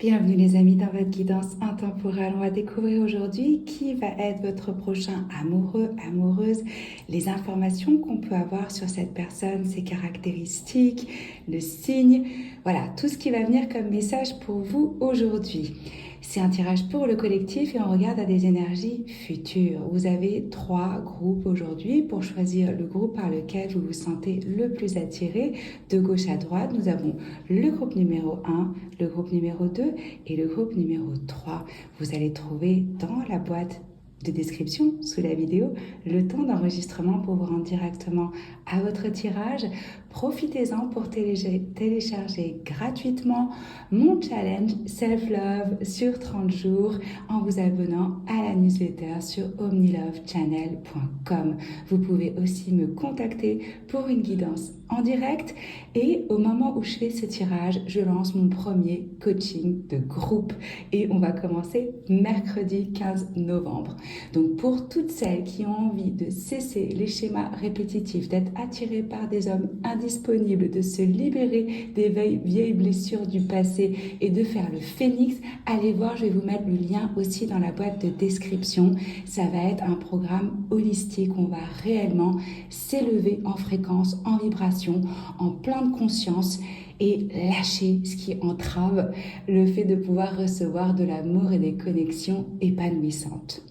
Bienvenue les amis dans votre guidance intemporelle. On va découvrir aujourd'hui qui va être votre prochain amoureux, amoureuse, les informations qu'on peut avoir sur cette personne, ses caractéristiques, le signe, voilà, tout ce qui va venir comme message pour vous aujourd'hui. C'est un tirage pour le collectif et on regarde à des énergies futures. Vous avez 3 groupes aujourd'hui pour choisir le groupe par lequel vous vous sentez le plus attiré. De gauche à droite, nous avons le groupe numéro 1, le groupe numéro 2 et le groupe numéro 3. Vous allez trouver dans la boîte de description sous la vidéo le temps d'enregistrement pour vous rendre directement à votre tirage. Profitez-en pour télécharger gratuitement mon challenge Self-Love sur 30 jours en vous abonnant à la newsletter sur omnilovechannel.com. Vous pouvez aussi me contacter pour une guidance en direct et au moment où je fais ce tirage, je lance mon premier coaching de groupe et on va commencer mercredi 15 novembre. Donc pour toutes celles qui ont envie de cesser les schémas répétitifs, d'être attirées par des hommes indisponibles, de se libérer des vieilles blessures du passé et de faire le phénix, allez voir, je vais vous mettre le lien aussi dans la boîte de description. Ça va être un programme holistique, on va réellement s'élever en fréquence, en vibration, en plein de conscience et lâcher ce qui entrave le fait de pouvoir recevoir de l'amour et des connexions épanouissantes.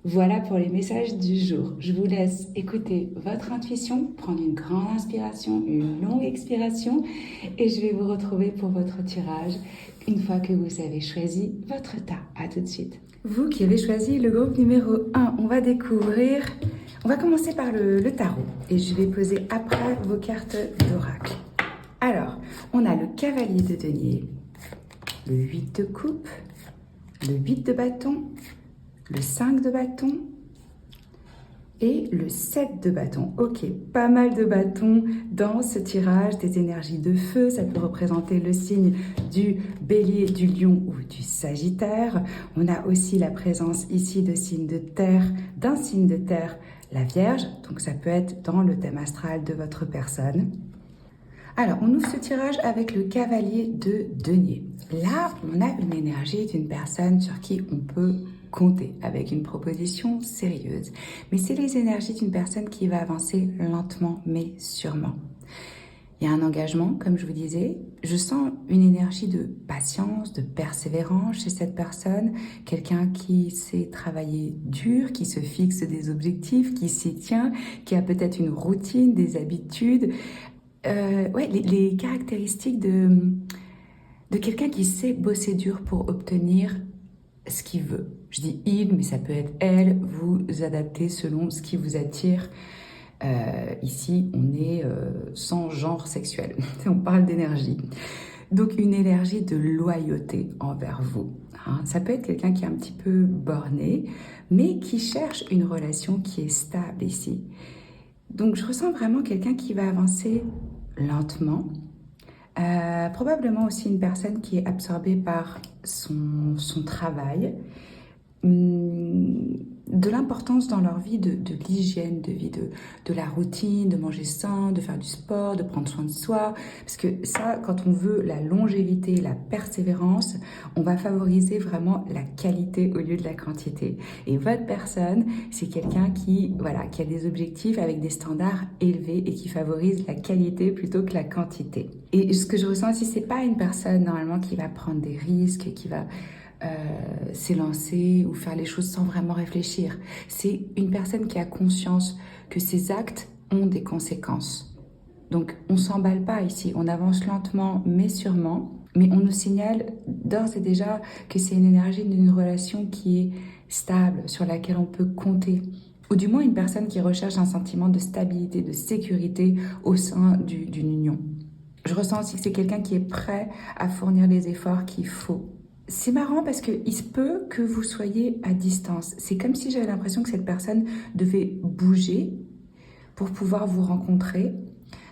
Voilà pour les messages du jour. Je vous laisse écouter votre intuition, prendre une grande inspiration, une longue expiration et je vais vous retrouver pour votre tirage une fois que vous avez choisi votre tas. À tout de suite. Vous qui avez choisi le groupe numéro 1, on va commencer par le tarot et je vais poser après vos cartes d'oracle. Alors, on a le cavalier de denier, le 8 de coupe, le 8 de bâton, le 5 de bâton et le 7 de bâton. Ok, pas mal de bâtons dans ce tirage, des énergies de feu. Ça peut représenter le signe du bélier, du lion ou du sagittaire. On a aussi la présence ici de signes de terre, d'un signe de terre, la Vierge. Donc ça peut être dans le thème astral de votre personne. Alors, on ouvre ce tirage avec le cavalier de denier. Là, on a une énergie d'une personne sur qui on peut compter avec une proposition sérieuse. Mais c'est les énergies d'une personne qui va avancer lentement mais sûrement. Il y a un engagement, comme je vous disais. Je sens une énergie de patience, de persévérance chez cette personne. Quelqu'un qui sait travailler dur, qui se fixe des objectifs, qui s'y tient, qui a peut-être une routine, des habitudes. Les caractéristiques de quelqu'un qui sait bosser dur pour obtenir ce qu'il veut. Je dis il, mais ça peut être elle, vous adaptez selon ce qui vous attire. Ici, on est sans genre sexuel, on parle d'énergie. Donc une énergie de loyauté envers vous. Ça peut être quelqu'un qui est un petit peu borné, mais qui cherche une relation qui est stable ici. Donc je ressens vraiment quelqu'un qui va avancer lentement, probablement aussi une personne qui est absorbée par son travail, de l'importance dans leur vie de l'hygiène, de vie, de la routine, de manger sain, de faire du sport, de prendre soin de soi. Parce que ça, quand on veut la longévité, la persévérance, on va favoriser vraiment la qualité au lieu de la quantité. Et votre personne, c'est quelqu'un qui a des objectifs avec des standards élevés et qui favorise la qualité plutôt que la quantité. Et ce que je ressens aussi, c'est pas une personne normalement qui va prendre des risques, qui va s'élancer ou faire les choses sans vraiment réfléchir. C'est une personne qui a conscience que ses actes ont des conséquences. Donc on ne s'emballe pas ici, on avance lentement mais sûrement, mais on nous signale d'ores et déjà que c'est une énergie d'une relation qui est stable, sur laquelle on peut compter. Ou du moins une personne qui recherche un sentiment de stabilité, de sécurité au sein d'une union. Je ressens aussi que c'est quelqu'un qui est prêt à fournir les efforts qu'il faut. C'est marrant parce qu'il se peut que vous soyez à distance. C'est comme si j'avais l'impression que cette personne devait bouger pour pouvoir vous rencontrer.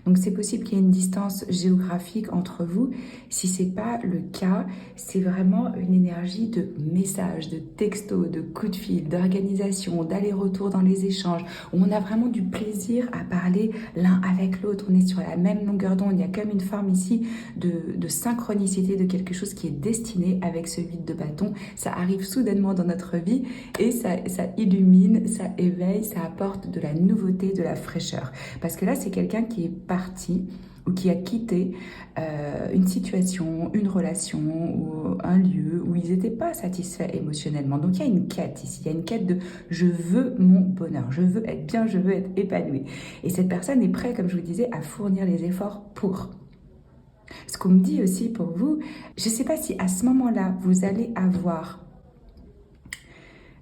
Donc c'est possible qu'il y ait une distance géographique entre vous. Si c'est pas le cas, c'est vraiment une énergie de message, de texto, de coup de fil, d'organisation, d'aller-retour dans les échanges, où on a vraiment du plaisir à parler l'un avec l'autre. On est sur la même longueur d'onde. Il y a comme une forme ici de synchronicité, de quelque chose qui est destiné avec ce 8 de bâton. Ça arrive soudainement dans notre vie et ça illumine, ça éveille, ça apporte de la nouveauté, de la fraîcheur. Parce que là, c'est quelqu'un qui est parti ou qui a quitté une situation, une relation ou un lieu où ils n'étaient pas satisfaits émotionnellement. Donc il y a une quête ici, il y a une quête de je veux mon bonheur, je veux être bien, je veux être épanoui. Et cette personne est prête, comme je vous disais, à fournir les efforts pour. Ce qu'on me dit aussi pour vous, je ne sais pas si à ce moment-là, vous allez avoir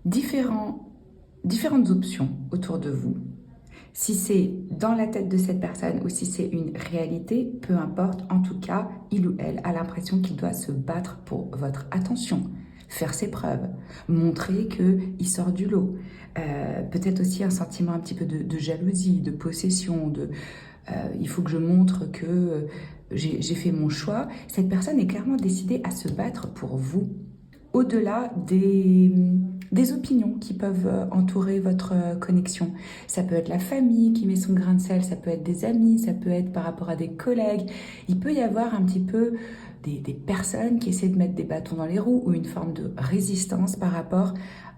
différentes options autour de vous. Si c'est dans la tête de cette personne ou si c'est une réalité, peu importe, en tout cas, il ou elle a l'impression qu'il doit se battre pour votre attention, faire ses preuves, montrer qu'il sort du lot. Peut-être aussi un sentiment un petit peu de jalousie, de possession, il faut que je montre que j'ai fait mon choix. Cette personne est clairement décidée à se battre pour vous, au-delà des opinions qui peuvent entourer votre connexion. Ça peut être la famille qui met son grain de sel, ça peut être des amis, ça peut être par rapport à des collègues. Il peut y avoir un petit peu des personnes qui essaient de mettre des bâtons dans les roues ou une forme de résistance par rapport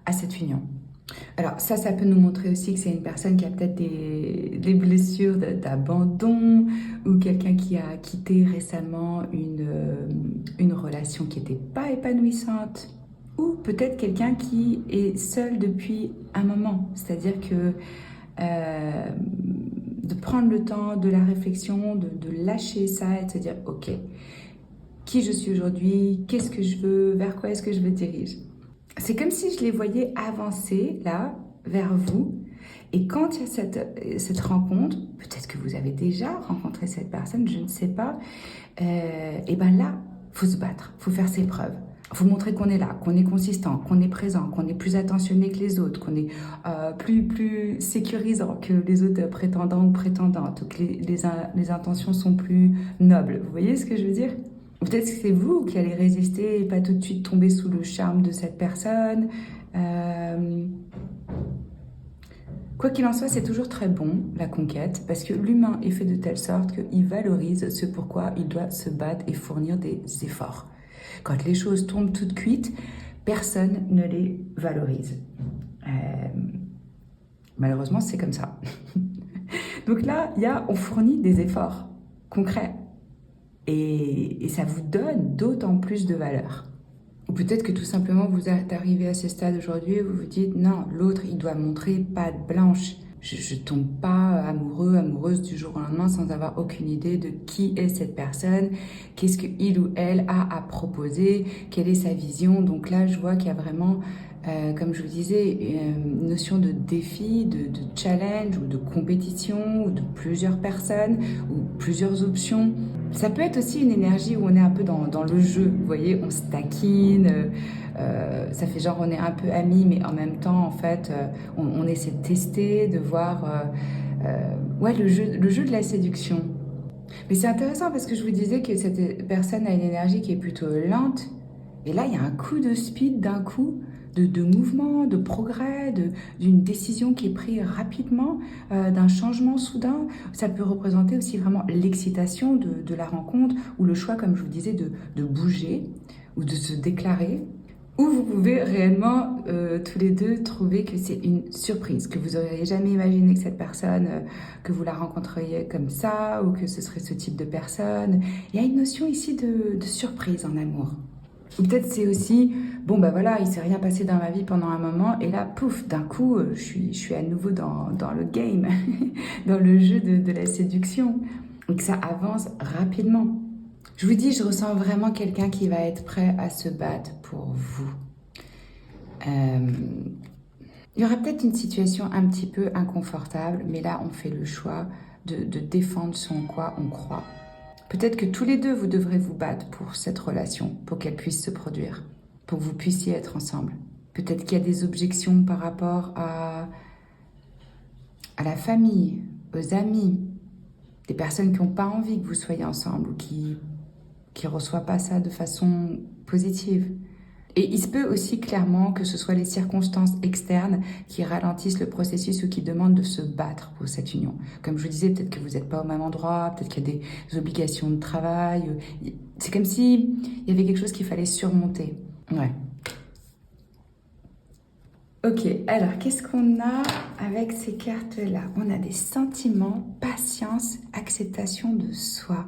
à cette union. Alors ça peut nous montrer aussi que c'est une personne qui a peut-être des blessures d'abandon ou quelqu'un qui a quitté récemment une relation qui n'était pas épanouissante ou peut-être quelqu'un qui est seul depuis un moment. C'est-à-dire que de prendre le temps de la réflexion, de lâcher ça et de se dire ok, qui je suis aujourd'hui, qu'est-ce que je veux, vers quoi est-ce que je me dirige. C'est comme si je les voyais avancer là, vers vous. Et quand il y a cette rencontre, peut-être que vous avez déjà rencontré cette personne, je ne sais pas, et bien là, il faut se battre, il faut faire ses preuves. Il faut montrer qu'on est là, qu'on est consistant, qu'on est présent, qu'on est plus attentionné que les autres, qu'on est plus sécurisant que les autres prétendants ou prétendantes, que les intentions sont plus nobles. Vous voyez ce que je veux dire ? Peut-être que c'est vous qui allez résister et pas tout de suite tomber sous le charme de cette personne. Quoi qu'il en soit, c'est toujours très bon, la conquête, parce que l'humain est fait de telle sorte qu'il valorise ce pourquoi il doit se battre et fournir des efforts. Quand les choses tombent toutes cuites, personne ne les valorise. Malheureusement, c'est comme ça. Donc là, on fournit des efforts concrets. Et ça vous donne d'autant plus de valeur. Ou peut-être que tout simplement vous êtes arrivé à ce stade aujourd'hui et vous vous dites non, l'autre il doit montrer patte blanche. Je tombe pas amoureux, amoureuse du jour au lendemain sans avoir aucune idée de qui est cette personne, qu'est-ce qu'il ou elle a à proposer, quelle est sa vision. Donc là, je vois qu'il y a vraiment, comme je vous disais, une notion de défi, de challenge ou de compétition ou de plusieurs personnes ou plusieurs options. Ça peut être aussi une énergie où on est un peu dans le jeu, vous voyez, on se taquine, ça fait genre on est un peu amis, mais en même temps, en fait, on essaie de tester, de voir le jeu de la séduction. Mais c'est intéressant parce que je vous disais que cette personne a une énergie qui est plutôt lente, et là, il y a un coup de speed d'un coup, de mouvement, de progrès, d'une décision qui est prise rapidement, d'un changement soudain. Ça peut représenter aussi vraiment l'excitation de la rencontre ou le choix, comme je vous disais, de bouger ou de se déclarer. Ou vous pouvez réellement, tous les deux, trouver que c'est une surprise, que vous n'auriez jamais imaginé que cette personne, que vous la rencontreriez comme ça, ou que ce serait ce type de personne. Il y a une notion ici de surprise en amour. Ou peut-être c'est aussi, bon ben voilà, il s'est rien passé dans ma vie pendant un moment, et là, pouf, d'un coup, je suis à nouveau dans le game, dans le jeu de la séduction, et que ça avance rapidement. Je vous dis, je ressens vraiment quelqu'un qui va être prêt à se battre pour vous. Il y aura peut-être une situation un petit peu inconfortable, mais là, on fait le choix de défendre ce en quoi on croit. Peut-être que tous les deux, vous devrez vous battre pour cette relation, pour qu'elle puisse se produire, pour que vous puissiez être ensemble. Peut-être qu'il y a des objections par rapport à la famille, aux amis. des personnes qui n'ont pas envie que vous soyez ensemble ou qui ne reçoivent pas ça de façon positive. Et il se peut aussi clairement que ce soit les circonstances externes qui ralentissent le processus ou qui demandent de se battre pour cette union. Comme je vous disais, peut-être que vous n'êtes pas au même endroit, peut-être qu'il y a des obligations de travail. C'est comme si il y avait quelque chose qu'il fallait surmonter. Ouais. Ok, alors qu'est-ce qu'on a avec ces cartes-là? On a des sentiments, patience, acceptation de soi.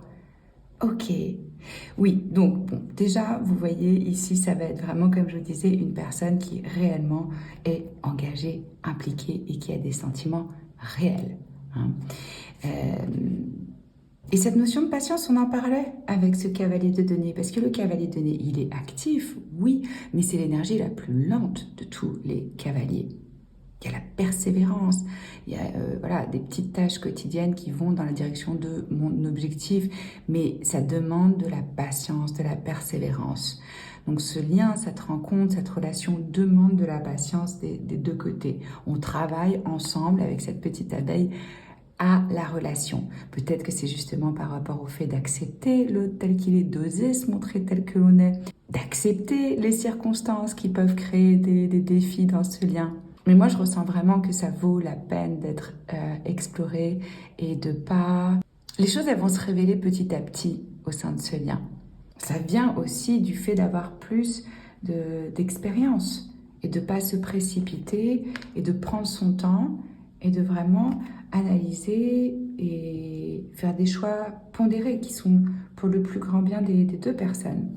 Ok, oui, donc bon, déjà, vous voyez ici, ça va être vraiment, comme je vous disais, une personne qui réellement est engagée, impliquée et qui a des sentiments réels. Hein. Et cette notion de patience, on en parlait avec ce cavalier de denier, parce que le cavalier de denier, il est actif, oui, mais c'est l'énergie la plus lente de tous les cavaliers. Il y a la persévérance, il y a voilà, des petites tâches quotidiennes qui vont dans la direction de mon objectif, mais ça demande de la patience, de la persévérance. Donc ce lien, cette rencontre, cette relation demande de la patience des deux côtés. On travaille ensemble avec cette petite abeille à la relation. Peut-être que c'est justement par rapport au fait d'accepter l'autre tel qu'il est, d'oser se montrer tel que l'on est, d'accepter les circonstances qui peuvent créer des défis dans ce lien. Mais moi, je ressens vraiment que ça vaut la peine d'être exploré et de pas... Les choses, elles vont se révéler petit à petit au sein de ce lien. Ça vient aussi du fait d'avoir plus d'expérience et de pas se précipiter et de prendre son temps et de vraiment analyser et faire des choix pondérés qui sont pour le plus grand bien des deux personnes.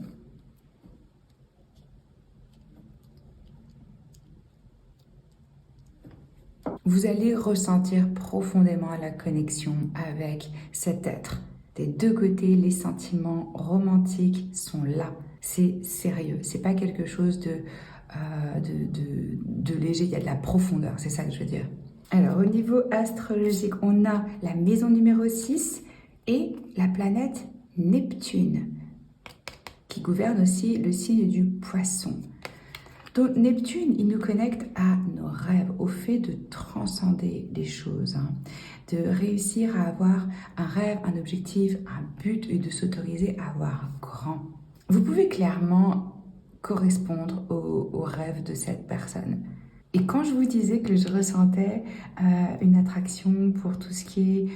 Vous allez ressentir profondément la connexion avec cet être. Des deux côtés, les sentiments romantiques sont là. C'est sérieux. C'est pas quelque chose de léger. Il y a de la profondeur. C'est ça que je veux dire. Alors, au niveau astrologique, on a la maison numéro 6 et la planète Neptune, qui gouverne aussi le signe du Poisson. Donc Neptune, il nous connecte à nos rêves, au fait de transcender les choses, hein, de réussir à avoir un rêve, un objectif, un but et de s'autoriser à voir grand. Vous pouvez clairement correspondre au rêve de cette personne. Et quand je vous disais que je ressentais une attraction pour tout ce qui est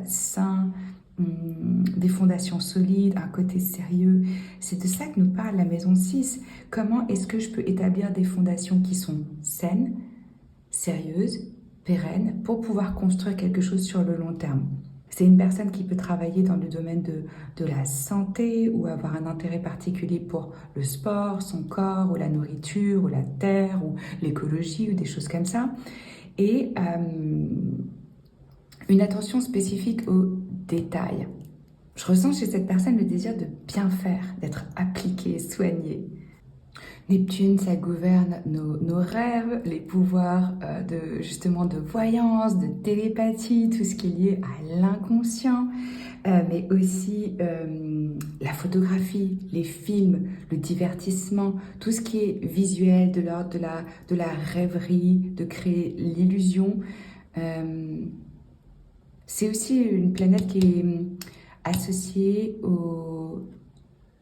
sain, des fondations solides, un côté sérieux, c'est de ça que nous parle la maison 6. Comment est-ce que je peux établir des fondations qui sont saines, sérieuses, pérennes, pour pouvoir construire quelque chose sur le long terme? C'est une personne qui peut travailler dans le domaine de la santé ou avoir un intérêt particulier pour le sport, son corps, ou la nourriture, ou la terre, ou l'écologie, ou des choses comme ça. Et une attention spécifique aux détails. Je ressens chez cette personne le désir de bien faire, d'être appliqué, soigné. Neptune, ça gouverne nos rêves, les pouvoirs justement de voyance, de télépathie, tout ce qui est lié à l'inconscient, mais aussi la photographie, les films, le divertissement, tout ce qui est visuel, de l'ordre de la rêverie, de créer l'illusion. C'est aussi une planète qui est associée au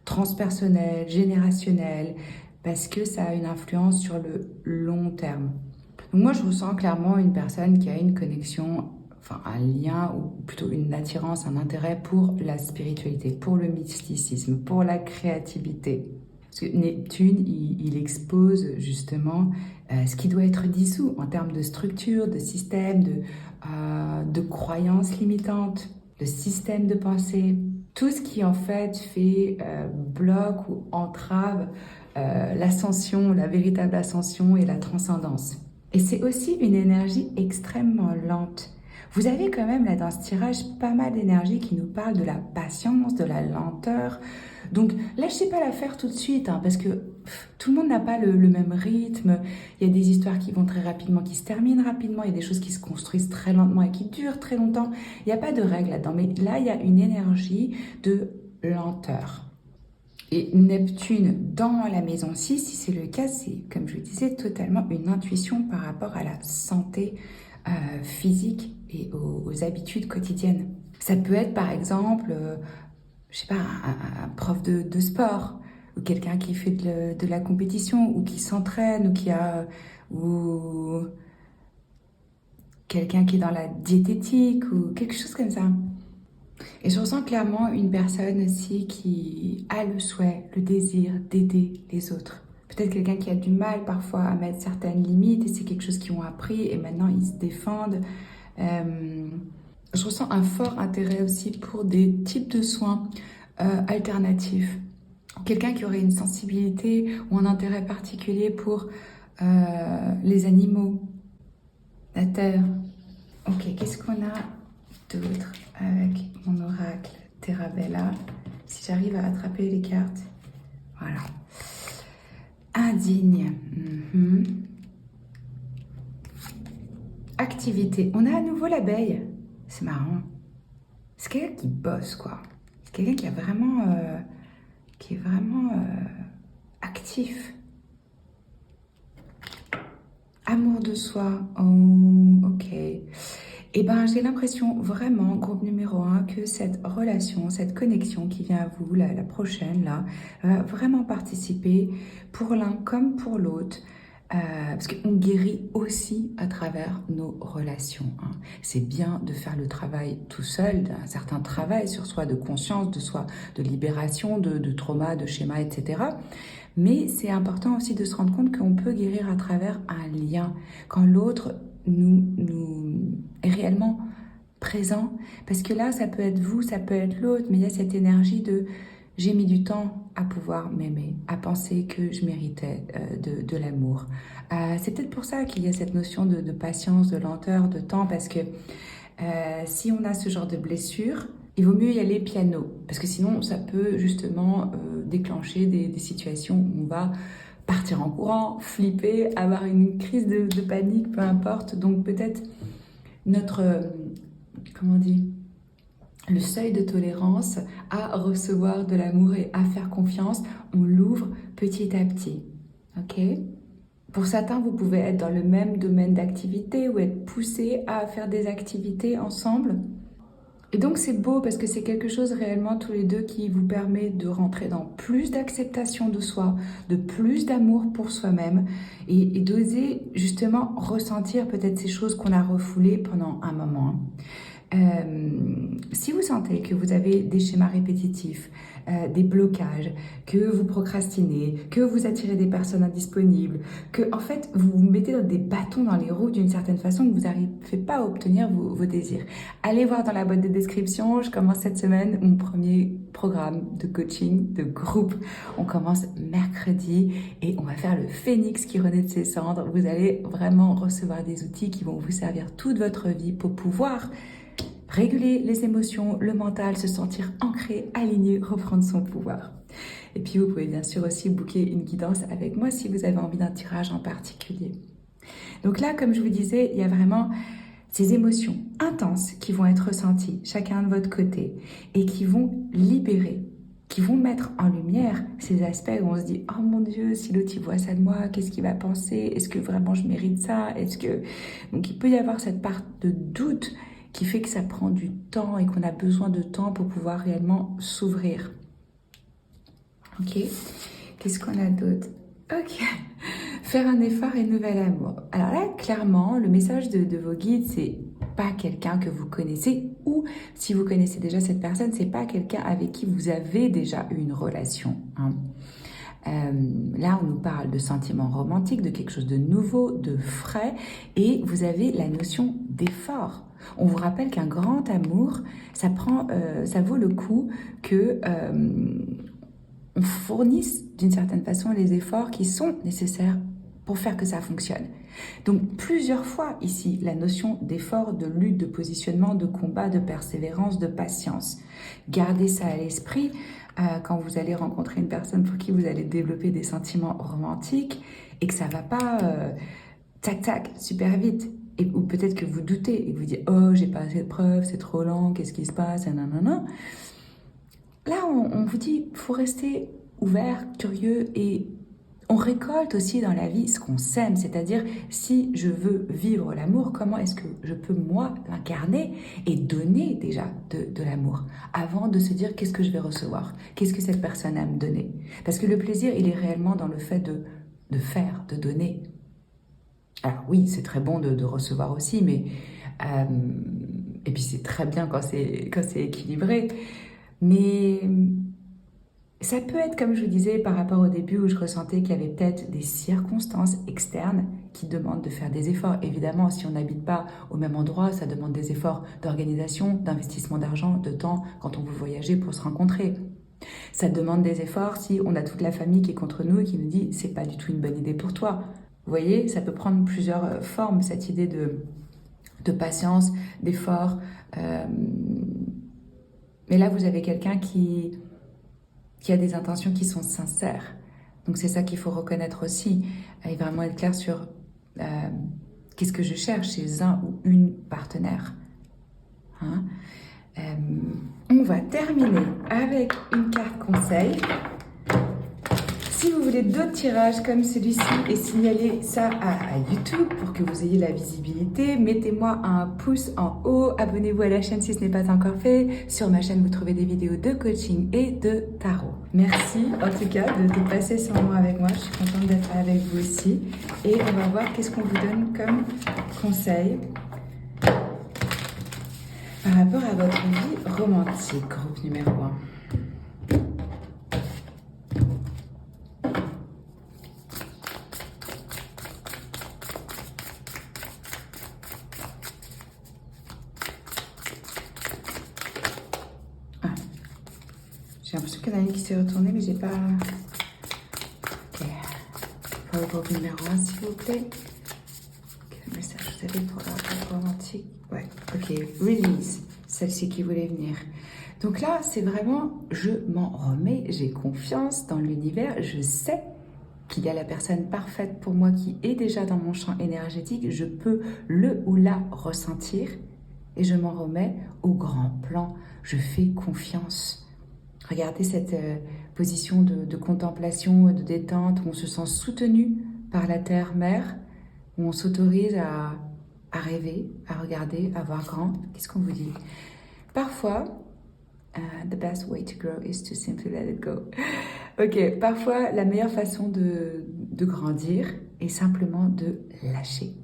transpersonnel, générationnel, parce que ça a une influence sur le long terme. Donc moi, je ressens clairement une personne qui a une connexion, enfin un lien, ou plutôt une attirance, un intérêt pour la spiritualité, pour le mysticisme, pour la créativité. Parce que Neptune, il expose justement ce qui doit être dissous en termes de structure, de système, de croyances limitantes, de système de pensée. Tout ce qui en fait fait bloc ou entrave l'ascension, la véritable ascension et la transcendance. Et c'est aussi une énergie extrêmement lente. Vous avez quand même là dans ce tirage pas mal d'énergie qui nous parle de la patience, de la lenteur. Donc lâchez pas l'affaire tout de suite, hein, parce que tout le monde n'a pas le même rythme. Il y a des histoires qui vont très rapidement, qui se terminent rapidement. Il y a des choses qui se construisent très lentement et qui durent très longtemps. Il n'y a pas de règle là-dedans. Mais là, il y a une énergie de lenteur. Et Neptune dans la maison 6, si c'est le cas, c'est, comme je le disais, totalement une intuition par rapport à la santé physique et aux habitudes quotidiennes. Ça peut être par exemple, je sais pas, un prof de sport, ou quelqu'un qui fait de la compétition, ou qui s'entraîne, ou quelqu'un qui est dans la diététique, ou quelque chose comme ça. Et je ressens clairement une personne aussi qui a le souhait, le désir d'aider les autres. Peut-être quelqu'un qui a du mal parfois à mettre certaines limites, et c'est quelque chose qu'ils ont appris, et maintenant ils se défendent. Euh, je ressens un fort intérêt aussi pour des types de soins alternatifs. Quelqu'un qui aurait une sensibilité ou un intérêt particulier pour les animaux, la terre. Ok, qu'est-ce qu'on a d'autre avec mon oracle Terra-Bella? Si j'arrive à attraper les cartes. Voilà. Indigne. Activité. On a à nouveau l'abeille. C'est marrant. C'est quelqu'un qui bosse, quoi. C'est quelqu'un qui est vraiment actif. Amour de soi. Oh, ok. Eh ben, j'ai l'impression vraiment, groupe numéro 1, que cette relation, cette connexion qui vient à vous, la prochaine, là, va vraiment participer pour l'un comme pour l'autre. Parce qu'on guérit aussi à travers nos relations, hein. C'est bien de faire le travail tout seul, un certain travail sur soi, de conscience de soi, de libération, de trauma, de schéma, etc. Mais c'est important aussi de se rendre compte qu'on peut guérir à travers un lien, quand l'autre nous est réellement présent. Parce que là, ça peut être vous, ça peut être l'autre, mais il y a cette énergie de j'ai mis du temps à pouvoir m'aimer, à penser que je méritais de l'amour. C'est peut-être pour ça qu'il y a cette notion de patience, de lenteur, de temps, parce que si on a ce genre de blessure, il vaut mieux y aller piano, parce que sinon ça peut justement déclencher des situations où on va partir en courant, flipper, avoir une crise de panique, peu importe. Donc peut-être notre, comment on dit, le seuil de tolérance à recevoir de l'amour et à faire confiance, on l'ouvre petit à petit. Ok ? Pour certains, vous pouvez être dans le même domaine d'activité ou être poussé à faire des activités ensemble. Et donc c'est beau parce que c'est quelque chose réellement tous les deux qui vous permet de rentrer dans plus d'acceptation de soi, de plus d'amour pour soi-même et d'oser justement ressentir peut-être ces choses qu'on a refoulées pendant un moment. Si vous sentez que vous avez des schémas répétitifs, des blocages, que vous procrastinez, que vous attirez des personnes indisponibles, que en fait vous vous mettez des bâtons dans les roues d'une certaine façon, que vous n'arrivez pas à obtenir vos désirs, allez voir dans la boîte de description. Je commence cette semaine mon premier programme de coaching de groupe. On commence mercredi et on va faire le phénix qui renaît de ses cendres. Vous allez vraiment recevoir des outils qui vont vous servir toute votre vie pour pouvoir réguler les émotions, le mental, se sentir ancré, aligné, reprendre son pouvoir. Et puis vous pouvez bien sûr aussi booker une guidance avec moi si vous avez envie d'un tirage en particulier. Donc là, comme je vous disais, il y a vraiment ces émotions intenses qui vont être ressenties, chacun de votre côté, et qui vont libérer, qui vont mettre en lumière ces aspects où on se dit « Oh mon Dieu, si l'autre il voit ça de moi, qu'est-ce qu'il va penser? Est-ce que vraiment je mérite ça? Est-ce que… » Donc il peut y avoir cette part de doute qui fait que ça prend du temps et qu'on a besoin de temps pour pouvoir réellement s'ouvrir. Ok, qu'est-ce qu'on a d'autre? Ok, faire un effort et nouvel amour. Alors là, clairement, le message de vos guides, c'est pas quelqu'un que vous connaissez, ou si vous connaissez déjà cette personne, c'est pas quelqu'un avec qui vous avez déjà eu une relation, hein. Là, on nous parle de sentiments romantiques, de quelque chose de nouveau, de frais, et vous avez la notion d'effort. On vous rappelle qu'un grand amour, ça vaut le coup que on fournisse d'une certaine façon les efforts qui sont nécessaires pour faire que ça fonctionne. Donc plusieurs fois ici, la notion d'effort, de lutte, de positionnement, de combat, de persévérance, de patience. Gardez ça à l'esprit quand vous allez rencontrer une personne pour qui vous allez développer des sentiments romantiques et que ça va pas tac tac super vite. Ou peut-être que vous doutez et que vous dites « Oh, j'ai pas assez de preuves, c'est trop lent, qu'est-ce qui se passe ?» Nanana. Là, on vous dit « Faut rester ouvert, curieux et On récolte aussi dans la vie ce qu'on sème, c'est-à-dire si je veux vivre l'amour, comment est-ce que je peux moi l'incarner et donner déjà de l'amour avant de se dire qu'est-ce que je vais recevoir, qu'est-ce que cette personne a à me donner. Parce que le plaisir, il est réellement dans le fait de faire, de donner. Alors oui, c'est très bon de recevoir aussi, mais et puis c'est très bien quand c'est équilibré, mais ça peut être, comme je vous disais par rapport au début, où je ressentais qu'il y avait peut-être des circonstances externes qui demandent de faire des efforts. Évidemment, si on n'habite pas au même endroit, ça demande des efforts d'organisation, d'investissement d'argent, de temps, quand on veut voyager pour se rencontrer. Ça demande des efforts si on a toute la famille qui est contre nous et qui nous dit « c'est pas du tout une bonne idée pour toi ». Vous voyez, ça peut prendre plusieurs formes, cette idée de patience, d'effort. Mais là, vous avez quelqu'un qui a des intentions qui sont sincères. Donc c'est ça qu'il faut reconnaître aussi, et vraiment être clair sur qu'est-ce que je cherche chez un ou une partenaire. Hein? On va terminer avec une carte conseil. Si vous voulez d'autres tirages comme celui-ci et signaler ça à YouTube pour que vous ayez la visibilité, mettez-moi un pouce en haut, abonnez-vous à la chaîne si ce n'est pas encore fait. Sur ma chaîne, vous trouvez des vidéos de coaching et de tarot. Merci en tout cas de passer ce moment avec moi, je suis contente d'être avec vous aussi. Et on va voir qu'est-ce qu'on vous donne comme conseil par rapport à votre vie romantique, groupe numéro 1. J'ai l'impression qu'il y en a une qui s'est retournée, mais j'ai pas... Ok. Pour le groupe numéro 1, s'il vous plaît. Quel message vous avez pour la vie romantique? Ouais, ok. Release, celle-ci qui voulait venir. Donc là, c'est vraiment, je m'en remets, j'ai confiance dans l'univers, je sais qu'il y a la personne parfaite pour moi qui est déjà dans mon champ énergétique, je peux le ou la ressentir et je m'en remets au grand plan. Je fais confiance. Regardez cette position de contemplation, de détente, où on se sent soutenu par la terre-mère, où on s'autorise à rêver, à regarder, à voir grand. Qu'est-ce qu'on vous dit? Parfois, the best way to grow is to simply let it go. Ok, parfois, la meilleure façon de grandir est simplement de lâcher.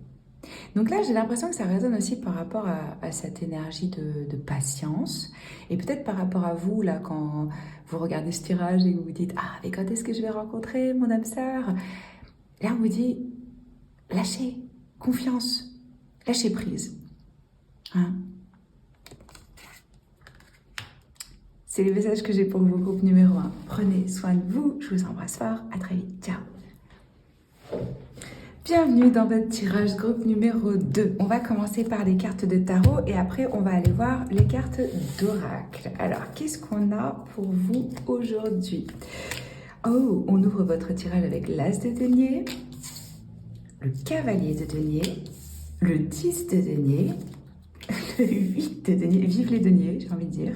Donc là, j'ai l'impression que ça résonne aussi par rapport à cette énergie de patience. Et peut-être par rapport à vous, là, quand vous regardez ce tirage et vous vous dites « Ah, mais quand est-ce que je vais rencontrer mon âme sœur ?» Là, on vous dit « Lâchez, confiance, lâchez prise. Hein » C'est le message que j'ai pour vous, groupe numéro 1. Prenez soin de vous, je vous embrasse fort, à très vite, ciao. Bienvenue dans votre tirage groupe numéro 2. On va commencer par les cartes de tarot et après on va aller voir les cartes d'oracle. Alors, qu'est-ce qu'on a pour vous aujourd'hui? Oh, on ouvre votre tirage avec l'As de denier, le Cavalier de denier, le 10 de denier, le 8 de denier, vive les deniers, j'ai envie de dire.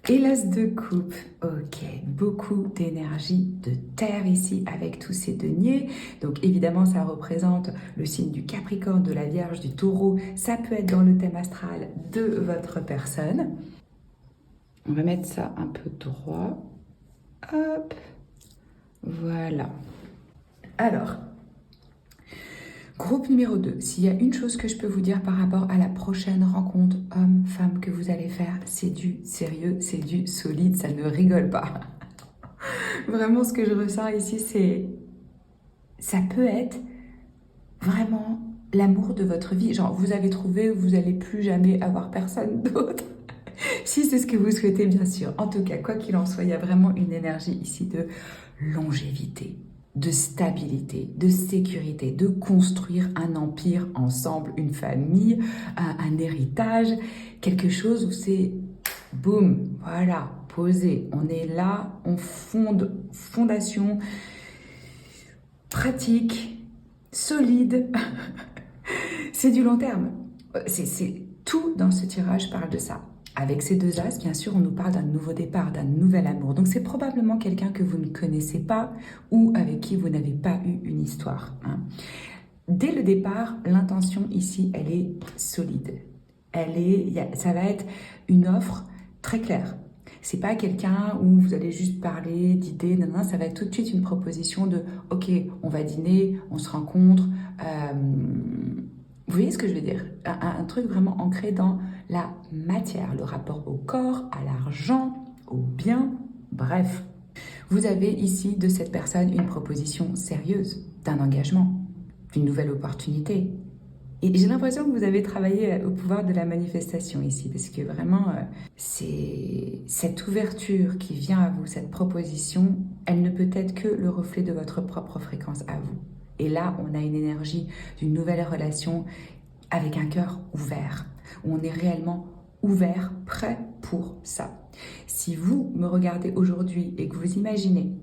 Et l'As de coupe, ok, beaucoup d'énergie de terre ici avec tous ces deniers. Donc évidemment, ça représente le signe du Capricorne, de la Vierge, du Taureau. Ça peut être dans le thème astral de votre personne. On va mettre ça un peu droit. Hop, voilà. Alors, groupe numéro 2, s'il y a une chose que je peux vous dire par rapport à la prochaine rencontre homme-femme que vous allez faire, c'est du sérieux, c'est du solide, ça ne rigole pas. Vraiment, ce que je ressens ici, c'est... Ça peut être vraiment l'amour de votre vie. Genre, vous avez trouvé, vous n'allez plus jamais avoir personne d'autre. Si c'est ce que vous souhaitez, bien sûr. En tout cas, quoi qu'il en soit, il y a vraiment une énergie ici de longévité, de stabilité, de sécurité, de construire un empire ensemble, une famille, un héritage, quelque chose où c'est boum, voilà, posé. On est là, on fonde, fondation, pratique, solide. C'est du long terme. C'est tout dans ce tirage parle de ça. Avec ces deux as, bien sûr, on nous parle d'un nouveau départ, d'un nouvel amour. Donc c'est probablement quelqu'un que vous ne connaissez pas ou avec qui vous n'avez pas eu une histoire. Hein. Dès le départ, l'intention ici, elle est solide. Ça va être une offre très claire. C'est pas quelqu'un où vous allez juste parler d'idées, non, non, ça va être tout de suite une proposition de « Ok, on va dîner, on se rencontre. » Vous voyez ce que je veux dire? Un truc vraiment ancré dans la matière, le rapport au corps, à l'argent, au bien, bref. Vous avez ici de cette personne une proposition sérieuse, d'un engagement, d'une nouvelle opportunité. Et j'ai l'impression que vous avez travaillé au pouvoir de la manifestation ici, parce que vraiment, c'est cette ouverture qui vient à vous, cette proposition, elle ne peut être que le reflet de votre propre fréquence à vous. Et là, on a une énergie d'une nouvelle relation avec un cœur ouvert, où on est réellement ouvert, prêt pour ça. Si vous me regardez aujourd'hui et que vous imaginez,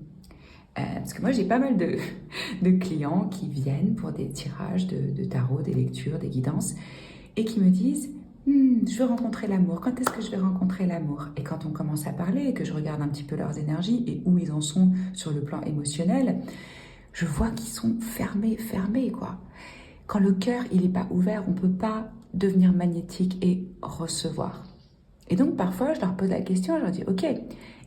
parce que moi j'ai pas mal de clients qui viennent pour des tirages de tarot, des lectures, des guidances, et qui me disent je veux rencontrer l'amour, quand est-ce que je vais rencontrer l'amour? Et quand on commence à parler et que je regarde un petit peu leurs énergies et où ils en sont sur le plan émotionnel, je vois qu'ils sont fermés quoi. Quand le cœur il n'est pas ouvert, on ne peut pas devenir magnétique et recevoir. Et donc parfois je leur pose la question, je leur dis ok,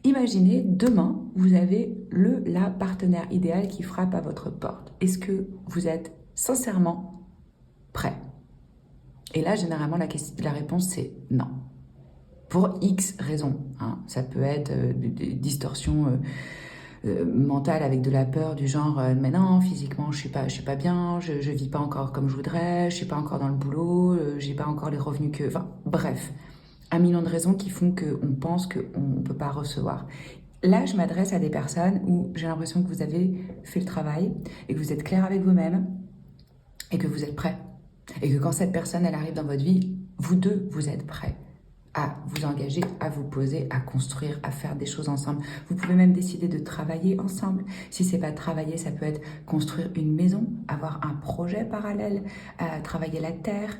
imaginez demain vous avez la partenaire idéale qui frappe à votre porte. Est-ce que vous êtes sincèrement prêt? Et là généralement la réponse c'est non. Pour X raisons. Hein. Ça peut être des distorsions mentale avec de la peur du genre mais non, physiquement je suis pas bien, je vis pas encore comme je voudrais, je suis pas encore dans le boulot, j'ai pas encore les revenus que... Enfin, bref, 1 million de raisons qui font qu'on pense qu'on ne peut pas recevoir. Là, je m'adresse à des personnes où j'ai l'impression que vous avez fait le travail et que vous êtes clair avec vous-même et que vous êtes prêt. Et que quand cette personne, elle arrive dans votre vie, vous deux, vous êtes prêts à vous engager, à vous poser, à construire, à faire des choses ensemble. Vous pouvez même décider de travailler ensemble. Si c'est pas travailler, ça peut être construire une maison, avoir un projet parallèle, travailler la terre.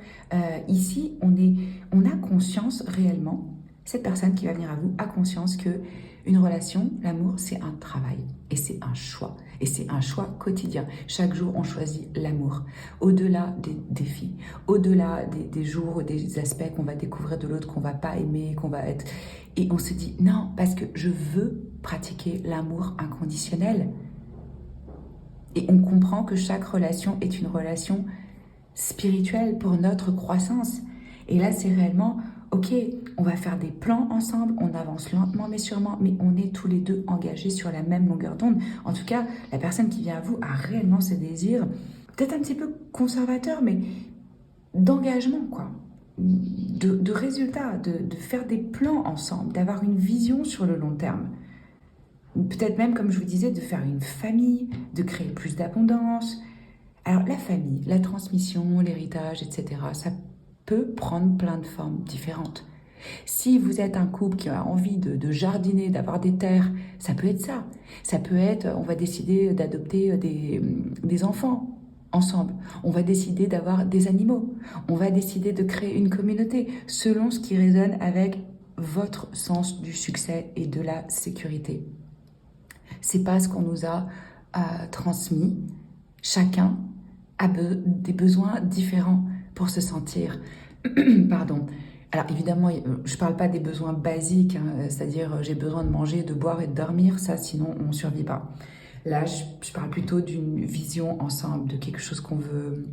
Ici, on a conscience réellement, cette personne qui va venir à vous a conscience que une relation, l'amour, c'est un travail et c'est un choix. Et c'est un choix quotidien. Chaque jour, on choisit l'amour. Au-delà des défis, au-delà des jours, des aspects qu'on va découvrir de l'autre, qu'on va pas aimer, qu'on va être... Et on se dit, non, parce que je veux pratiquer l'amour inconditionnel. Et on comprend que chaque relation est une relation spirituelle pour notre croissance. Et là, c'est réellement... Ok, on va faire des plans ensemble, on avance lentement mais sûrement, mais on est tous les deux engagés sur la même longueur d'onde. En tout cas, la personne qui vient à vous a réellement ce désir, peut-être un petit peu conservateur, mais d'engagement, quoi. De résultats, de faire des plans ensemble, d'avoir une vision sur le long terme. Peut-être même, comme je vous disais, de faire une famille, de créer plus d'abondance. Alors, la famille, la transmission, l'héritage, etc., ça peut prendre plein de formes différentes. Si vous êtes un couple qui a envie de jardiner, d'avoir des terres, ça peut être ça. Ça peut être, on va décider d'adopter des enfants ensemble. On va décider d'avoir des animaux. On va décider de créer une communauté selon ce qui résonne avec votre sens du succès et de la sécurité. C'est pas ce qu'on nous a transmis. Chacun a des besoins différents pour se sentir, pardon. Alors évidemment, je ne parle pas des besoins basiques, hein, c'est-à-dire j'ai besoin de manger, de boire et de dormir, ça sinon on ne survit pas. Là, je parle plutôt d'une vision ensemble, de quelque chose qu'on veut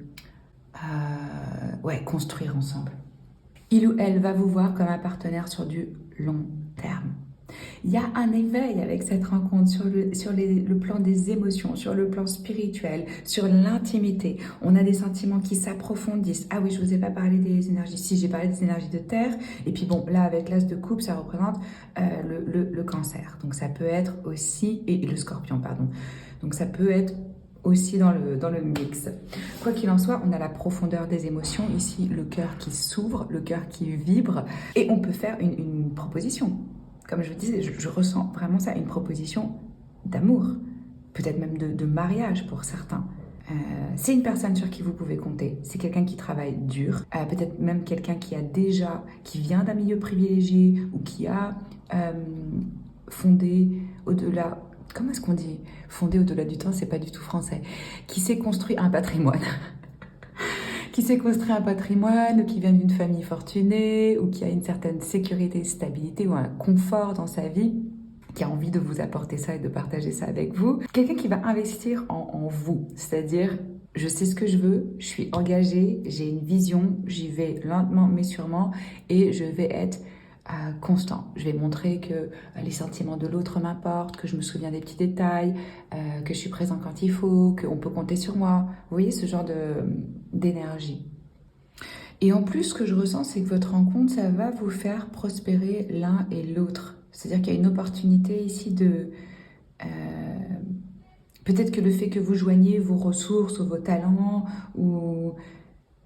construire ensemble. Il ou elle va vous voir comme un partenaire sur du long terme. Il y a un éveil avec cette rencontre sur le plan des émotions, sur le plan spirituel, sur l'intimité. On a des sentiments qui s'approfondissent. Ah oui, je ne vous ai pas parlé des énergies. Si, j'ai parlé des énergies de terre. Et puis bon, là, avec l'as de coupe, ça représente le cancer. Donc ça peut être aussi... Et le scorpion, pardon. Donc ça peut être aussi dans le mix. Quoi qu'il en soit, on a la profondeur des émotions. Ici, le cœur qui s'ouvre, le cœur qui vibre. Et on peut faire une proposition. Comme je vous disais, je ressens vraiment ça, une proposition d'amour, peut-être même de mariage pour certains. C'est une personne sur qui vous pouvez compter. C'est quelqu'un qui travaille dur, peut-être même quelqu'un qui vient d'un milieu privilégié ou qui a fondé au-delà. Comment est-ce qu'on dit? Fondé au-delà du temps, c'est pas du tout français. Qui s'est construit un patrimoine. Qui s'est construit un patrimoine, ou qui vient d'une famille fortunée, ou qui a une certaine sécurité, stabilité ou un confort dans sa vie, qui a envie de vous apporter ça et de partager ça avec vous. Quelqu'un qui va investir en vous, c'est-à-dire je sais ce que je veux, je suis engagée, j'ai une vision, j'y vais lentement mais sûrement et je vais être constant. Je vais montrer que les sentiments de l'autre m'importent, que je me souviens des petits détails, que je suis présent quand il faut, qu'on peut compter sur moi. Vous voyez ce genre d'énergie. Et en plus, ce que je ressens, c'est que votre rencontre, ça va vous faire prospérer l'un et l'autre. C'est-à-dire qu'il y a une opportunité ici de... peut-être que le fait que vous joignez vos ressources ou vos talents, ou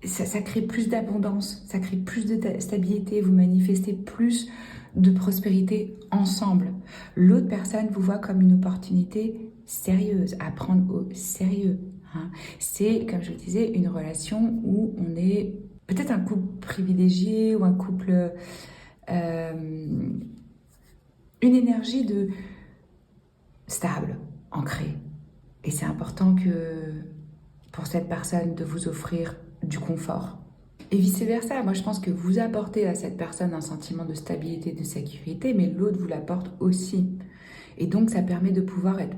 ça crée plus d'abondance, ça crée plus de stabilité, vous manifestez plus de prospérité ensemble. L'autre personne vous voit comme une opportunité sérieuse, à prendre au sérieux. Hein. C'est, comme je le disais, une relation où on est peut-être un couple privilégié ou un couple... une énergie de stable, ancrée. Et c'est important que pour cette personne de vous offrir du confort. Et vice-versa, moi je pense que vous apportez à cette personne un sentiment de stabilité, de sécurité, mais l'autre vous l'apporte aussi. Et donc ça permet de pouvoir être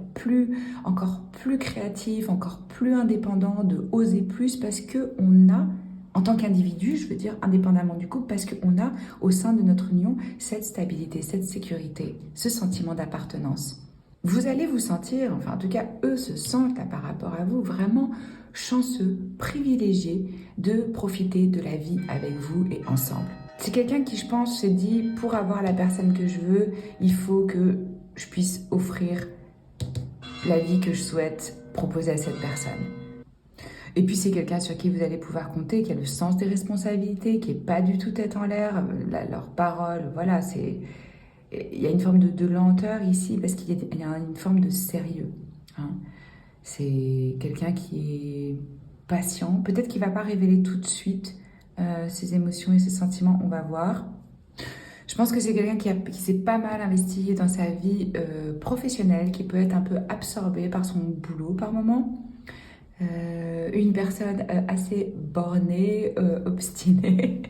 encore plus créatif, encore plus indépendant, de oser plus, parce qu'on a, en tant qu'individu, je veux dire indépendamment du couple, parce qu'on a au sein de notre union cette stabilité, cette sécurité, ce sentiment d'appartenance. Vous allez vous sentir, enfin en tout cas eux se sentent là, par rapport à vous, vraiment chanceux, privilégiés de profiter de la vie avec vous et ensemble. C'est quelqu'un qui, je pense, se dit, pour avoir la personne que je veux, il faut que je puisse offrir la vie que je souhaite proposer à cette personne. Et puis c'est quelqu'un sur qui vous allez pouvoir compter, qui a le sens des responsabilités, qui n'est pas du tout tête en l'air, leurs paroles, voilà, c'est... Il y a une forme de lenteur ici parce qu'il y a une forme de sérieux. Hein. C'est quelqu'un qui est patient. Peut-être qu'il ne va pas révéler tout de suite ses émotions et ses sentiments, on va voir. Je pense que c'est quelqu'un qui s'est pas mal investi dans sa vie professionnelle, qui peut être un peu absorbé par son boulot par moment. Une personne assez bornée, obstinée.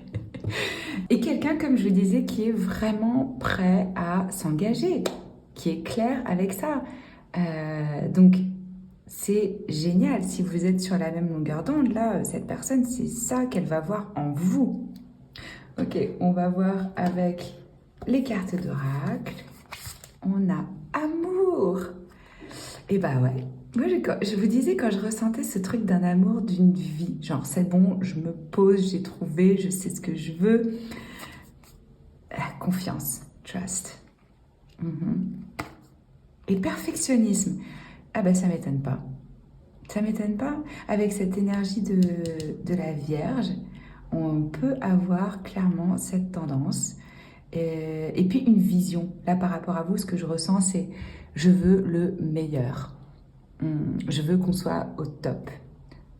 Et quelqu'un, comme je vous disais, qui est vraiment prêt à s'engager, qui est clair avec ça. Donc, c'est génial. Si vous êtes sur la même longueur d'onde, là, cette personne, c'est ça qu'elle va voir en vous. Ok, on va voir avec les cartes d'oracle. On a amour. Et bah ouais. Moi, je vous disais, quand je ressentais ce truc d'un amour d'une vie, genre c'est bon, je me pose, j'ai trouvé, je sais ce que je veux. Confiance, trust. Et perfectionnisme. Ah ben ça m'étonne pas. Ça m'étonne pas. Avec cette énergie de la Vierge, on peut avoir clairement cette tendance. Et puis une vision. Là, par rapport à vous, ce que je ressens, c'est je veux le meilleur. Je veux qu'on soit au top.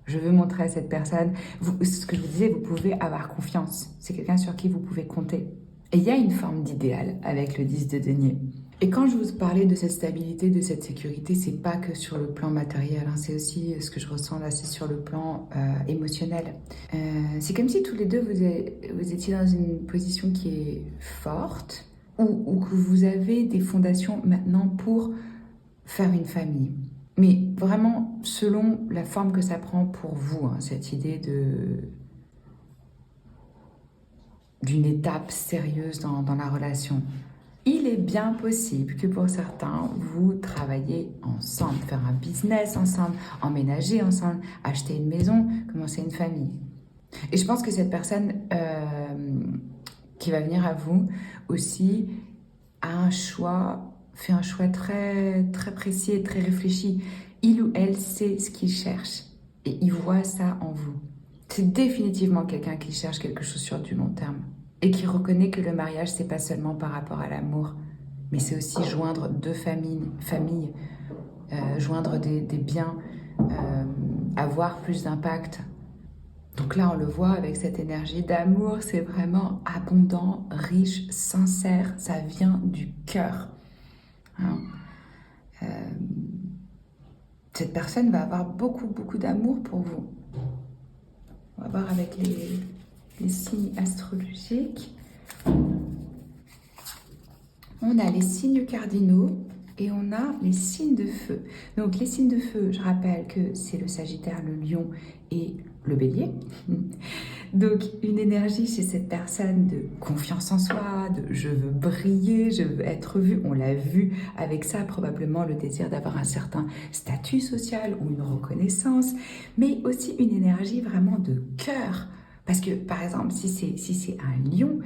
Je veux montrer à cette personne, ce que je vous disais, vous pouvez avoir confiance. C'est quelqu'un sur qui vous pouvez compter. Et il y a une forme d'idéal avec le 10 de denier. Et quand je vous parlais de cette stabilité, de cette sécurité, c'est pas que sur le plan matériel, hein, c'est aussi ce que je ressens là, c'est sur le plan émotionnel. C'est comme si tous les deux, vous étiez dans une position qui est forte, ou que vous avez des fondations maintenant pour faire une famille. Mais vraiment, selon la forme que ça prend pour vous, hein, cette idée d'une étape sérieuse dans la relation. Il est bien possible que pour certains, vous travaillez ensemble, faire un business ensemble, emménager ensemble, acheter une maison, commencer une famille. Et je pense que cette personne qui va venir à vous aussi a fait un choix très, très précis et très réfléchi. Il ou elle sait ce qu'il cherche et il voit ça en vous. C'est définitivement quelqu'un qui cherche quelque chose sur du long terme et qui reconnaît que le mariage, c'est pas seulement par rapport à l'amour, mais c'est aussi joindre deux familles, joindre des biens, avoir plus d'impact. Donc là, on le voit avec cette énergie d'amour, c'est vraiment abondant, riche, sincère, ça vient du cœur. Hein. Cette personne va avoir beaucoup, beaucoup d'amour pour vous. On va voir avec les signes astrologiques. On a les signes cardinaux et on a les signes de feu. Donc les signes de feu, je rappelle que c'est le Sagittaire, le Lion et le Bélier. Donc une énergie chez cette personne de confiance en soi, de je veux briller, je veux être vue. On l'a vu avec ça, probablement le désir d'avoir un certain statut social ou une reconnaissance, mais aussi une énergie vraiment de cœur. Parce que, par exemple, si c'est un lion,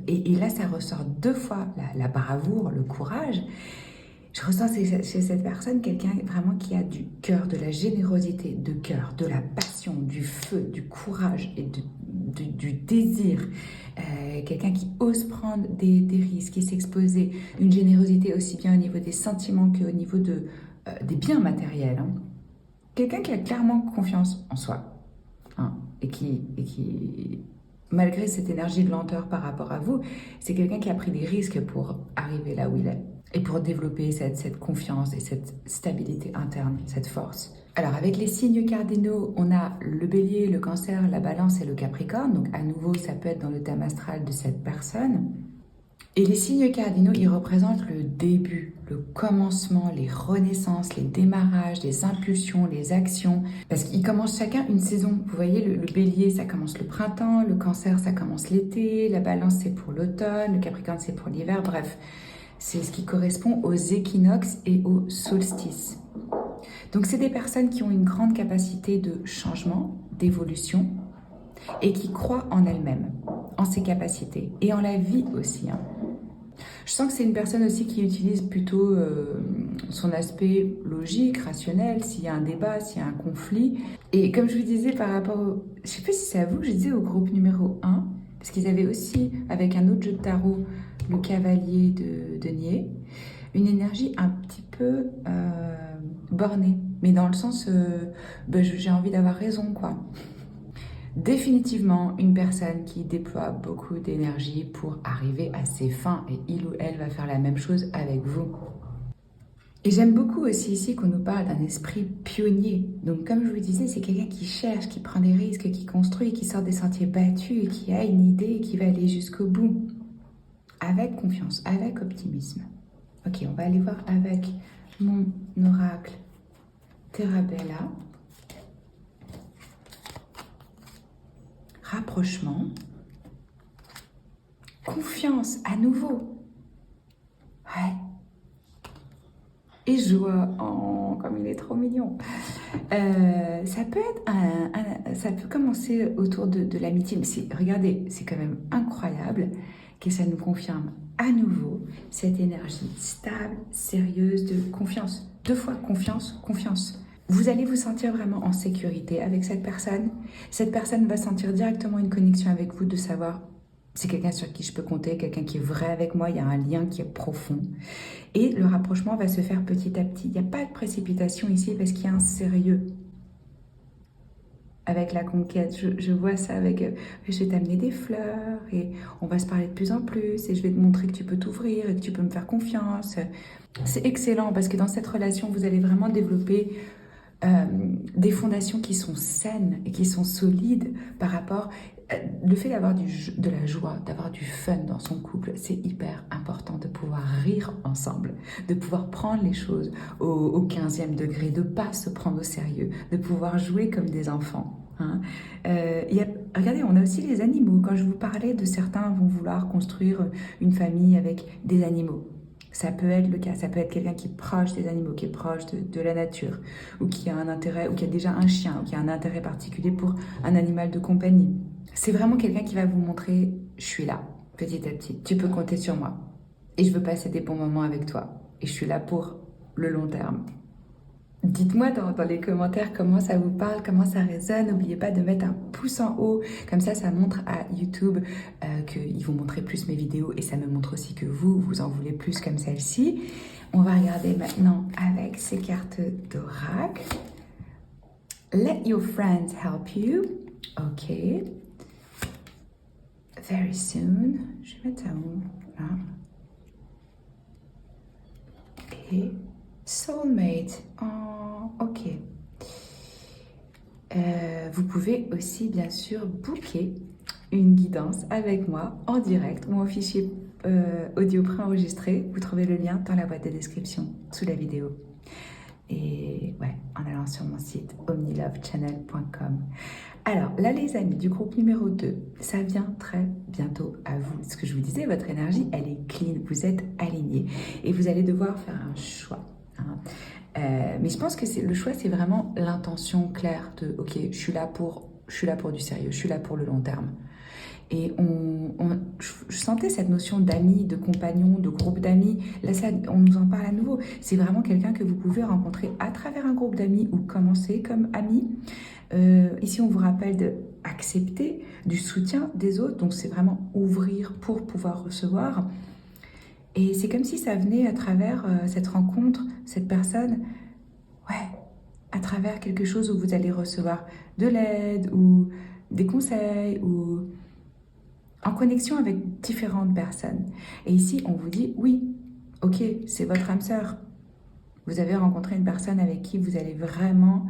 et là, ça ressort deux fois la bravoure, le courage, je ressens chez cette personne quelqu'un vraiment qui a du cœur, de la générosité de cœur, de la passion, du feu, du courage et du désir. Quelqu'un qui ose prendre des risques et s'exposer. Une générosité aussi bien au niveau des sentiments qu'au niveau des biens matériels. Hein. Quelqu'un qui a clairement confiance en soi. Hein, et qui, malgré cette énergie de lenteur par rapport à vous, c'est quelqu'un qui a pris des risques pour arriver là où il est et pour développer cette confiance et cette stabilité interne, cette force. Alors avec les signes cardinaux, on a le Bélier, le Cancer, la Balance et le Capricorne. Donc à nouveau, ça peut être dans le thème astral de cette personne. Et les signes cardinaux, ils représentent le début, le commencement, les renaissances, les démarrages, les impulsions, les actions. Parce qu'ils commencent chacun une saison. Vous voyez, le Bélier, ça commence le printemps, le Cancer, ça commence l'été, la Balance, c'est pour l'automne, le Capricorne, c'est pour l'hiver. Bref, c'est ce qui correspond aux équinoxes et aux solstices. Donc, c'est des personnes qui ont une grande capacité de changement, d'évolution, et qui croient en elles-mêmes, en ses capacités, et en la vie aussi, hein. Je sens que c'est une personne aussi qui utilise plutôt son aspect logique, rationnel, s'il y a un débat, s'il y a un conflit. Et comme je vous disais par rapport au... Je ne sais pas si c'est à vous que je disais au groupe numéro 1, parce qu'ils avaient aussi, avec un autre jeu de tarot, le cavalier de denier, une énergie un petit peu bornée. Mais dans le sens, j'ai envie d'avoir raison, quoi. Définitivement une personne qui déploie beaucoup d'énergie pour arriver à ses fins et il ou elle va faire la même chose avec vous. Et j'aime beaucoup aussi ici qu'on nous parle d'un esprit pionnier. Donc comme je vous disais, c'est quelqu'un qui cherche, qui prend des risques, qui construit, qui sort des sentiers battus, et qui a une idée et qui va aller jusqu'au bout. Avec confiance, avec optimisme. Ok, on va aller voir avec mon oracle Terabella. Rapprochement, confiance à nouveau, ouais, et joie, oh, comme il est trop mignon. Ça peut être ça peut commencer autour de l'amitié, mais regardez, c'est quand même incroyable que ça nous confirme à nouveau cette énergie stable, sérieuse, de confiance. Deux fois confiance, confiance. Vous allez vous sentir vraiment en sécurité avec cette personne. Cette personne va sentir directement une connexion avec vous, de savoir c'est quelqu'un sur qui je peux compter, quelqu'un qui est vrai avec moi, il y a un lien qui est profond. Et le rapprochement va se faire petit à petit. Il n'y a pas de précipitation ici parce qu'il y a un sérieux. Avec la conquête, je vois ça avec je vais t'amener des fleurs et on va se parler de plus en plus et je vais te montrer que tu peux t'ouvrir et que tu peux me faire confiance. C'est excellent parce que dans cette relation, vous allez vraiment développer des fondations qui sont saines et qui sont solides par rapport... Le fait d'avoir de la joie, d'avoir du fun dans son couple, c'est hyper important de pouvoir rire ensemble, de pouvoir prendre les choses au 15e degré, de ne pas se prendre au sérieux, de pouvoir jouer comme des enfants. Hein. Regardez, on a aussi les animaux. Quand je vous parlais de certains vont vouloir construire une famille avec des animaux. Ça peut être le cas, ça peut être quelqu'un qui est proche des animaux, qui est proche de la nature, ou qui a un intérêt, ou qui a déjà un chien, ou qui a un intérêt particulier pour un animal de compagnie. C'est vraiment quelqu'un qui va vous montrer « je suis là, petit à petit, tu peux compter sur moi, et je veux passer des bons moments avec toi, et je suis là pour le long terme ». Dites-moi dans les commentaires comment ça vous parle, comment ça résonne. N'oubliez pas de mettre un pouce en haut, comme ça montre à YouTube qu'ils vont montrer plus mes vidéos et ça me montre aussi que vous en voulez plus comme celle-ci. On va regarder maintenant avec ces cartes d'oracle. let your friends help you. Ok. Very soon. Je vais mettre ça où? Là. Et soulmate. Oh, ok. Vous pouvez aussi, bien sûr, booker une guidance avec moi en direct ou en fichier audio préenregistré. Vous trouvez le lien dans la boîte de description sous la vidéo. Et ouais, en allant sur mon site omnilovechannel.com. Alors là, les amis, du groupe numéro 2, ça vient très bientôt à vous. Ce que je vous disais, votre énergie, elle est clean, vous êtes alignés et vous allez devoir faire un choix. Mais je pense que le choix, c'est vraiment l'intention claire de « Ok, je suis là pour du sérieux, je suis là pour le long terme ». Et je sentais cette notion d'amis, de compagnons, de groupe d'amis. Là, on nous en parle à nouveau. C'est vraiment quelqu'un que vous pouvez rencontrer à travers un groupe d'amis ou commencer comme amis. Ici, on vous rappelle d'accepter du soutien des autres. Donc, c'est vraiment ouvrir pour pouvoir recevoir. Et c'est comme si ça venait à travers cette rencontre, cette personne, ouais, à travers quelque chose où vous allez recevoir de l'aide ou des conseils ou en connexion avec différentes personnes. Et ici, on vous dit, oui, ok, c'est votre âme sœur. Vous avez rencontré une personne avec qui vous allez vraiment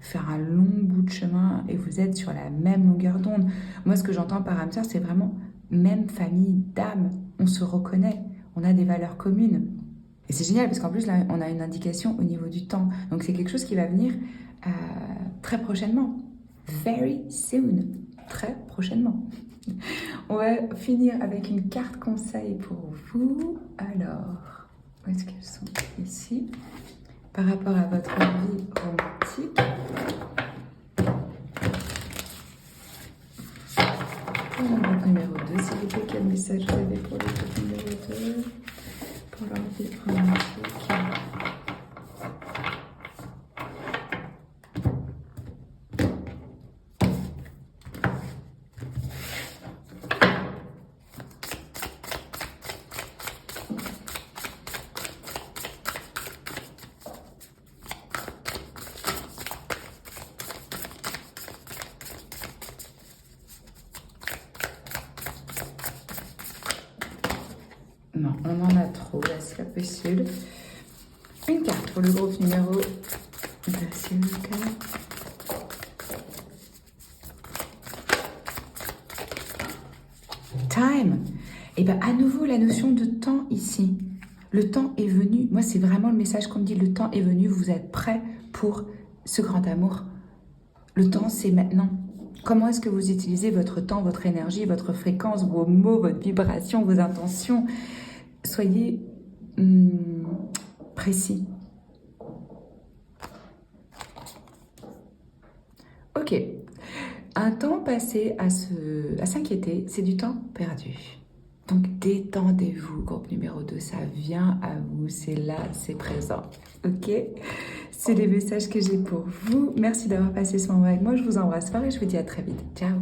faire un long bout de chemin et vous êtes sur la même longueur d'onde. Moi, ce que j'entends par âme sœur, c'est vraiment même famille d'âme. On se reconnaît. On a des valeurs communes. Et c'est génial parce qu'en plus, là, on a une indication au niveau du temps. Donc, c'est quelque chose qui va venir très prochainement. Very soon. Très prochainement. On va finir avec une carte conseil pour vous. Alors, où est-ce qu'elles sont? Ici. Par rapport à votre vie romantique. Pour le groupe numéro 2, s'il vous plaît, quel message vous avez pour le groupe numéro 2? Pour leur vie romantique. Non, on en a trop, là, c'est pas possible. Une carte pour le groupe numéro 2, s'il vous plaît. Time. Et bien, à nouveau, la notion de temps ici. Le temps est venu. Moi, c'est vraiment le message qu'on me dit. Le temps est venu, vous êtes prêts pour ce grand amour. Le temps, c'est maintenant. Comment est-ce que vous utilisez votre temps, votre énergie, votre fréquence, vos mots, votre vibration, vos intentions? Soyez précis. Ok. Un temps passé à s'inquiéter, c'est du temps perdu. Donc détendez-vous, groupe numéro 2, ça vient à vous, c'est là, c'est présent. Ok? C'est les messages que j'ai pour vous. Merci d'avoir passé ce moment avec moi, je vous embrasse fort et je vous dis à très vite. Ciao!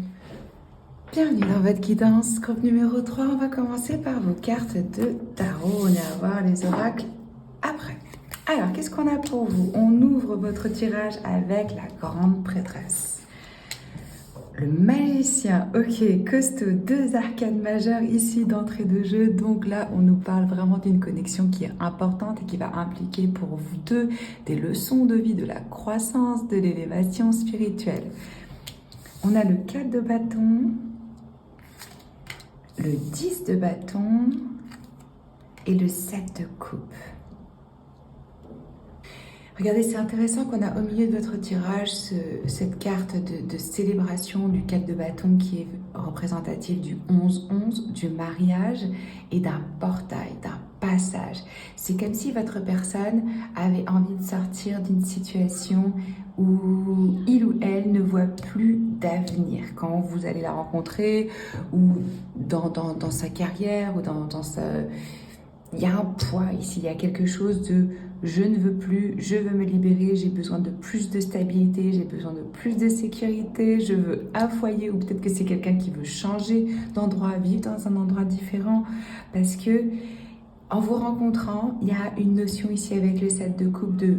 Bienvenue dans votre guidance, groupe numéro 3. On va commencer par vos cartes de tarot. On ira voir les oracles après. Alors, qu'est-ce qu'on a pour vous? On ouvre votre tirage avec la grande prêtresse. Le magicien, ok, costaud, 2 arcanes majeures ici d'entrée de jeu. Donc là, on nous parle vraiment d'une connexion qui est importante et qui va impliquer pour vous deux des leçons de vie, de la croissance, de l'élévation spirituelle. On a le 4 de bâton, le 10 de bâton et le 7 de coupe. Regardez, c'est intéressant qu'on a au milieu de votre tirage cette carte de célébration du 4 de bâton qui est représentative du 11-11, du mariage et d'un portail, d'un passage. C'est comme si votre personne avait envie de sortir d'une situation où il ou elle ne voit plus d'avenir. Quand vous allez la rencontrer ou dans sa carrière ou dans sa... Il y a un poids ici, il y a quelque chose de je ne veux plus, je veux me libérer, j'ai besoin de plus de stabilité, j'ai besoin de plus de sécurité, je veux un foyer ou peut-être que c'est quelqu'un qui veut changer d'endroit, vivre dans un endroit différent parce que en vous rencontrant, il y a une notion ici avec le 7 de coupe de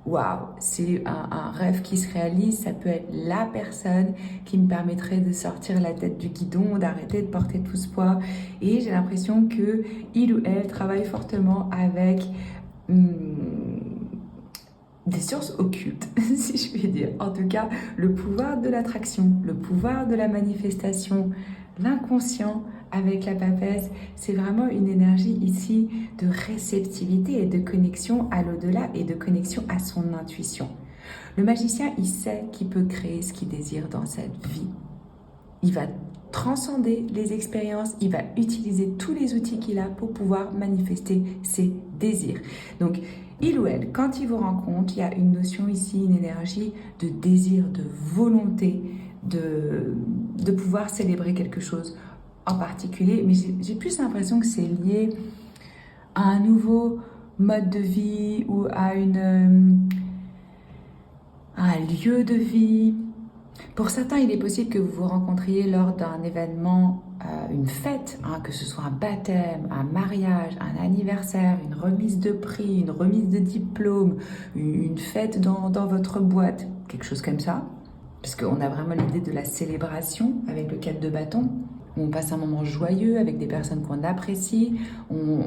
waouh, c'est un rêve qui se réalise, ça peut être la personne qui me permettrait de sortir la tête du guidon, d'arrêter de porter tout ce poids. Et j'ai l'impression que il ou elle travaille fortement avec des sources occultes, si je puis dire. En tout cas, le pouvoir de l'attraction, le pouvoir de la manifestation, l'inconscient avec la papesse, c'est vraiment une énergie ici de réceptivité et de connexion à l'au-delà et de connexion à son intuition. Le magicien, il sait qu'il peut créer ce qu'il désire dans cette vie. Il va transcender les expériences, il va utiliser tous les outils qu'il a pour pouvoir manifester ses désirs. Donc, il ou elle, quand il vous rencontre, il y a une notion ici, une énergie de désir, de volonté, de pouvoir célébrer quelque chose en particulier. Mais j'ai plus l'impression que c'est lié à un nouveau mode de vie ou à un lieu de vie. Pour certains, il est possible que vous vous rencontriez lors d'un événement, une fête, que ce soit un baptême, un mariage, un anniversaire, une remise de prix, une remise de diplôme, une fête dans votre boîte, quelque chose comme ça. Parce qu'on a vraiment l'idée de la célébration avec le 4 de bâton. On passe un moment joyeux avec des personnes qu'on apprécie. On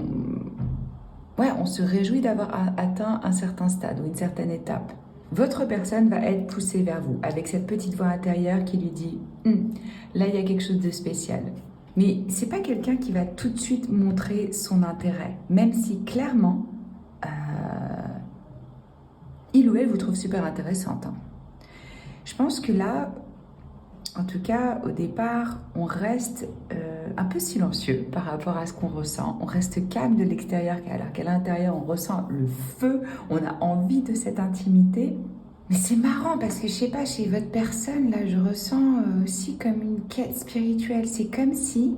se réjouit d'avoir atteint un certain stade ou une certaine étape. Votre personne va être poussée vers vous avec cette petite voix intérieure qui lui dit là, il y a quelque chose de spécial. Mais c'est pas quelqu'un qui va tout de suite montrer son intérêt, même si clairement, il ou elle vous trouve super intéressante. Je pense que là, en tout cas, au départ, on reste un peu silencieux par rapport à ce qu'on ressent. On reste calme de l'extérieur, alors qu'à l'intérieur, on ressent le feu, on a envie de cette intimité. Mais c'est marrant parce que, je sais pas, chez votre personne, là, je ressens aussi comme une quête spirituelle. C'est comme si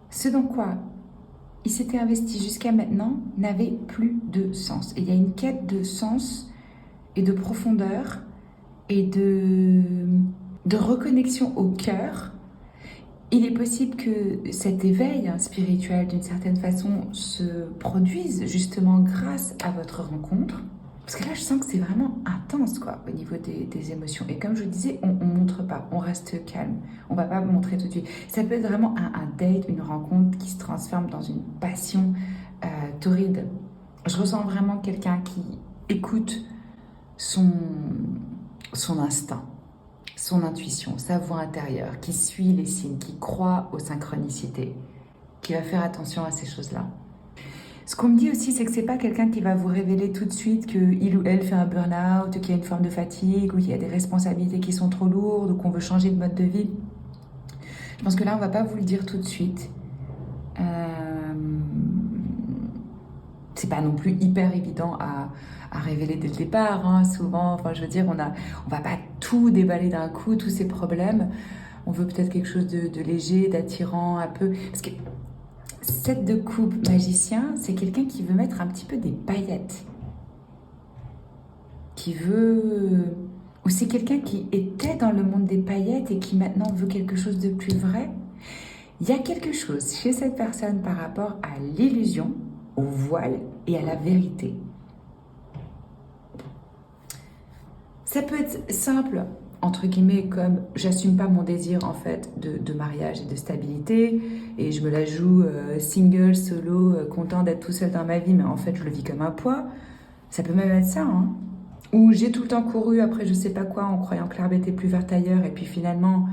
ce dans quoi il s'était investi jusqu'à maintenant n'avait plus de sens. Et il y a une quête de sens et de profondeur et de reconnexion au cœur. Il est possible que cet éveil spirituel, d'une certaine façon, se produise justement grâce à votre rencontre. Parce que là, je sens que c'est vraiment intense, quoi, au niveau des émotions. Et comme je vous disais, on ne montre pas, on reste calme. On ne va pas montrer tout de suite. Ça peut être vraiment un date, une rencontre qui se transforme dans une passion torride. Je ressens vraiment quelqu'un qui écoute son instinct, son intuition, sa voix intérieure, qui suit les signes, qui croit aux synchronicités, qui va faire attention à ces choses-là. Ce qu'on me dit aussi, c'est que c'est pas quelqu'un qui va vous révéler tout de suite qu'il ou elle fait un burn-out, qu'il y a une forme de fatigue, ou qu'il y a des responsabilités qui sont trop lourdes, ou qu'on veut changer de mode de vie. Je pense que là, on va pas vous le dire tout de suite. C'est pas non plus hyper évident à révéler dès le départ. Souvent, enfin, je veux dire, on va pas tout déballer d'un coup, tous ces problèmes. On veut peut-être quelque chose de léger, d'attirant, un peu. Parce que 7 de coupe magicien, c'est quelqu'un qui veut mettre un petit peu des paillettes. Ou c'est quelqu'un qui était dans le monde des paillettes et qui maintenant veut quelque chose de plus vrai. Il y a quelque chose chez cette personne par rapport à l'illusion, au voile et à la vérité. Ça peut être simple, entre guillemets, comme j'assume pas mon désir en fait de mariage et de stabilité et je me la joue single, solo, content d'être tout seul dans ma vie, mais en fait je le vis comme un poids. Ça peut même être ça, Ou j'ai tout le temps couru après je sais pas quoi en croyant que l'herbe était plus verte ailleurs et puis finalement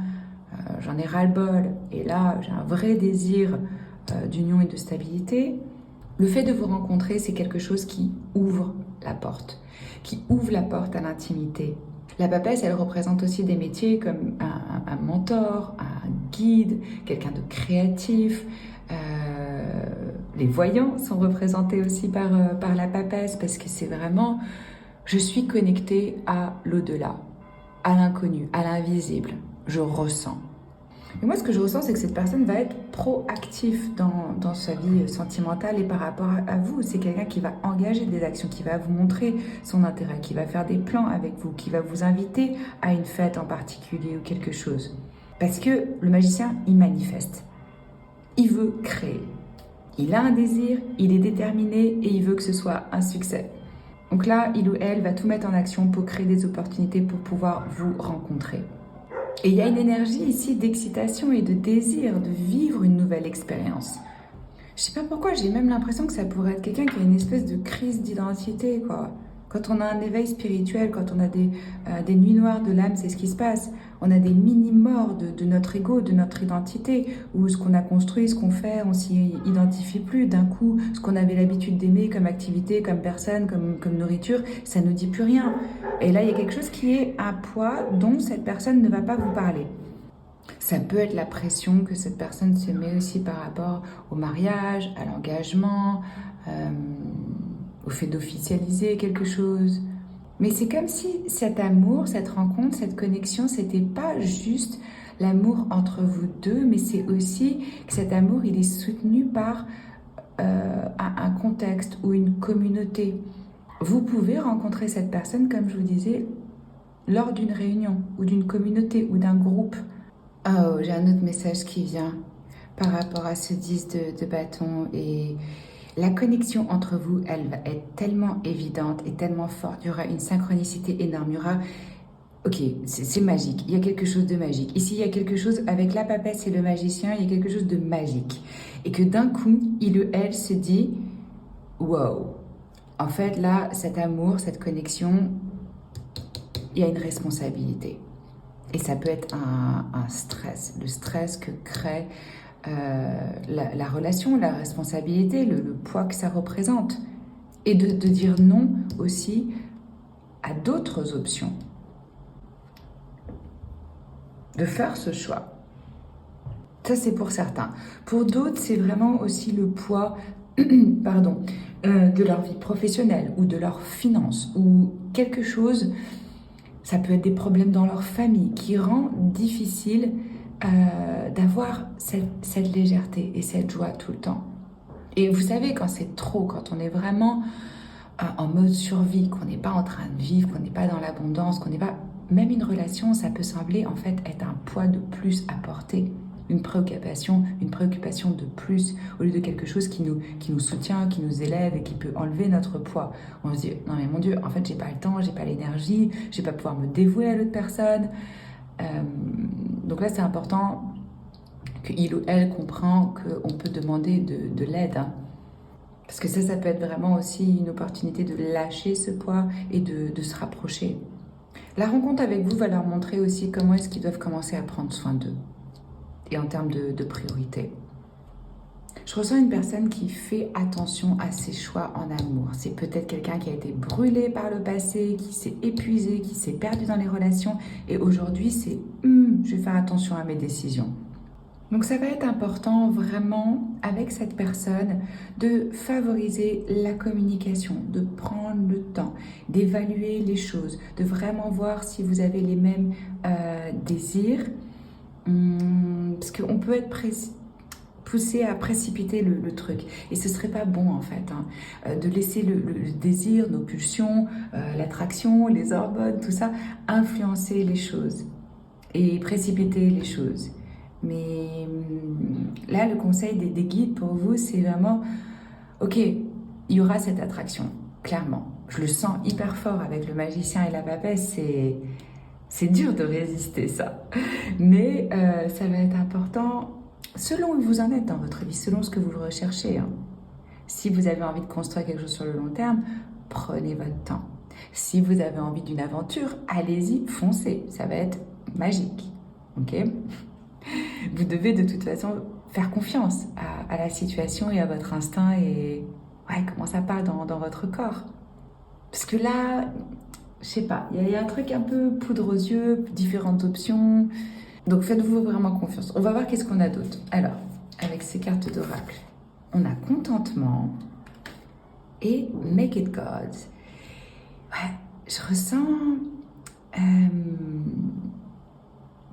j'en ai ras-le-bol et là j'ai un vrai désir d'union et de stabilité. Le fait de vous rencontrer, c'est quelque chose qui ouvre la porte à l'intimité. La papesse, elle représente aussi des métiers comme un mentor, un guide, quelqu'un de créatif. Les voyants sont représentés aussi par la papesse parce que c'est vraiment, je suis connectée à l'au-delà, à l'inconnu, à l'invisible. Je ressens. Et moi, ce que je ressens, c'est que cette personne va être proactive dans sa vie sentimentale et par rapport à vous. C'est quelqu'un qui va engager des actions, qui va vous montrer son intérêt, qui va faire des plans avec vous, qui va vous inviter à une fête en particulier ou quelque chose. Parce que le magicien, il manifeste. Il veut créer. Il a un désir, il est déterminé et il veut que ce soit un succès. Donc là, il ou elle va tout mettre en action pour créer des opportunités pour pouvoir vous rencontrer. Et il y a une énergie ici d'excitation et de désir de vivre une nouvelle expérience. Je sais pas pourquoi, j'ai même l'impression que ça pourrait être quelqu'un qui a une espèce de crise d'identité, quoi. Quand on a un éveil spirituel, quand on a des nuits noires de l'âme, c'est ce qui se passe. On a des mini-morts de notre ego, de notre identité, où ce qu'on a construit, ce qu'on fait, on s'y identifie plus. D'un coup, ce qu'on avait l'habitude d'aimer comme activité, comme personne, comme nourriture, ça ne nous dit plus rien. Et là, il y a quelque chose qui est un poids dont cette personne ne va pas vous parler. Ça peut être la pression que cette personne se met aussi par rapport au mariage, à l'engagement, au fait d'officialiser quelque chose. Mais c'est comme si cet amour, cette rencontre, cette connexion, c'était pas juste l'amour entre vous deux, mais c'est aussi que cet amour, il est soutenu par un contexte ou une communauté. Vous pouvez rencontrer cette personne, comme je vous disais, lors d'une réunion ou d'une communauté ou d'un groupe. Oh, j'ai un autre message qui vient par rapport à ce 10 de bâton et la connexion entre vous, elle va être tellement évidente et tellement forte. Il y aura une synchronicité énorme. Il y aura... Ok, c'est magique. Il y a quelque chose de magique. Ici, il y a quelque chose avec la papesse et le magicien, il y a quelque chose de magique. Et que d'un coup, il ou elle se dit, wow. En fait, là, cet amour, cette connexion, il y a une responsabilité. Et ça peut être un stress, le stress que crée la relation, la responsabilité, le poids que ça représente. Et de dire non aussi à d'autres options. De faire ce choix. Ça, c'est pour certains. Pour d'autres, c'est vraiment aussi le poids de leur vie professionnelle ou de leurs finances ou quelque chose. Ça peut être des problèmes dans leur famille qui rend difficile d'avoir cette légèreté et cette joie tout le temps. Et vous savez, quand c'est trop, quand on est vraiment en mode survie, qu'on n'est pas en train de vivre, qu'on n'est pas dans l'abondance, qu'on n'est pas... Même une relation, ça peut sembler en fait être un poids de plus à porter. Une préoccupation de plus, au lieu de quelque chose qui nous soutient, qui nous élève et qui peut enlever notre poids. On se dit, non mais mon Dieu, en fait, j'ai pas le temps, j'ai pas l'énergie, je vais pas pouvoir me dévouer à l'autre personne. Donc là, c'est important qu'il ou elle comprend qu'on peut demander de l'aide. Hein. Parce que ça peut être vraiment aussi une opportunité de lâcher ce poids et de se rapprocher. La rencontre avec vous va leur montrer aussi comment est-ce qu'ils doivent commencer à prendre soin d'eux. Et en termes de priorité. Je ressens une personne qui fait attention à ses choix en amour. C'est peut-être quelqu'un qui a été brûlé par le passé, qui s'est épuisé, qui s'est perdu dans les relations. Et aujourd'hui, c'est je vais faire attention à mes décisions. Donc ça va être important vraiment avec cette personne de favoriser la communication, de prendre le temps, d'évaluer les choses, de vraiment voir si vous avez les mêmes désirs. Parce qu'on peut être poussé à précipiter le truc et ce serait pas bon en fait de laisser le désir, nos pulsions, l'attraction, les hormones, tout ça influencer les choses et précipiter les choses. Mais là le conseil des guides pour vous c'est vraiment ok, il y aura cette attraction clairement, je le sens hyper fort avec le magicien et la papesse, c'est dur de résister ça, mais ça va être important selon où vous en êtes dans votre vie, selon ce que vous recherchez. Hein. Si vous avez envie de construire quelque chose sur le long terme, prenez votre temps. Si vous avez envie d'une aventure, allez-y, foncez, ça va être magique. Ok ? Vous devez de toute façon faire confiance à la situation et à votre instinct et comment ça part dans votre corps. Parce que là... Je sais pas, il y a un truc un peu poudre aux yeux, différentes options. Donc faites-vous vraiment confiance. On va voir qu'est-ce qu'on a d'autre. Alors, avec ces cartes d'oracle, on a contentement et make it God. Ouais, je ressens,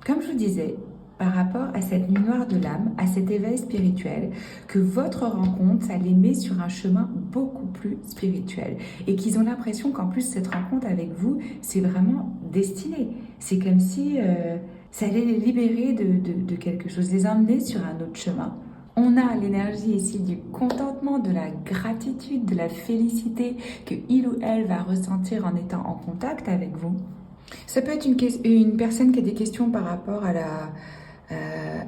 comme je vous disais, par rapport à cette nuit noire de l'âme, à cet éveil spirituel, que votre rencontre, ça les met sur un chemin beaucoup plus spirituel. Et qu'ils ont l'impression qu'en plus, cette rencontre avec vous, c'est vraiment destiné. C'est comme si ça allait les libérer de quelque chose, les emmener sur un autre chemin. On a l'énergie ici du contentement, de la gratitude, de la félicité que il ou elle va ressentir en étant en contact avec vous. Ça peut être une personne qui a des questions par rapport à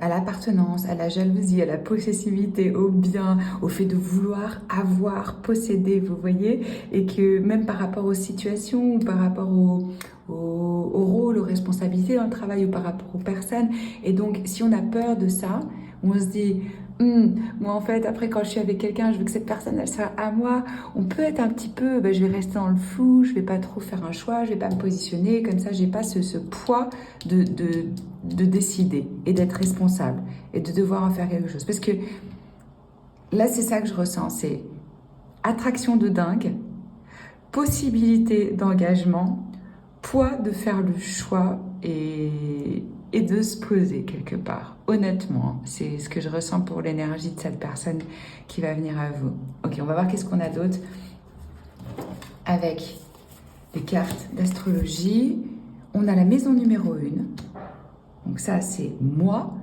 l'appartenance, à la jalousie, à la possessivité, au bien, au fait de vouloir avoir, posséder, vous voyez, et que même par rapport aux situations ou par rapport au rôle, aux responsabilités dans le travail ou par rapport aux personnes. Et donc, si on a peur de ça, on se dit, moi en fait, après quand je suis avec quelqu'un, je veux que cette personne, elle soit à moi. On peut être un petit peu, je vais rester dans le flou, je vais pas trop faire un choix, je vais pas me positionner, comme ça, j'ai pas ce poids de décider et d'être responsable et de devoir en faire quelque chose. Parce que là, c'est ça que je ressens, c'est attraction de dingue, possibilité d'engagement, poids de faire le choix et de se poser quelque part. Honnêtement, c'est ce que je ressens pour l'énergie de cette personne qui va venir à vous. Ok, on va voir qu'est-ce qu'on a d'autre avec les cartes d'astrologie. On a la maison numéro 1. Donc ça, c'est moi,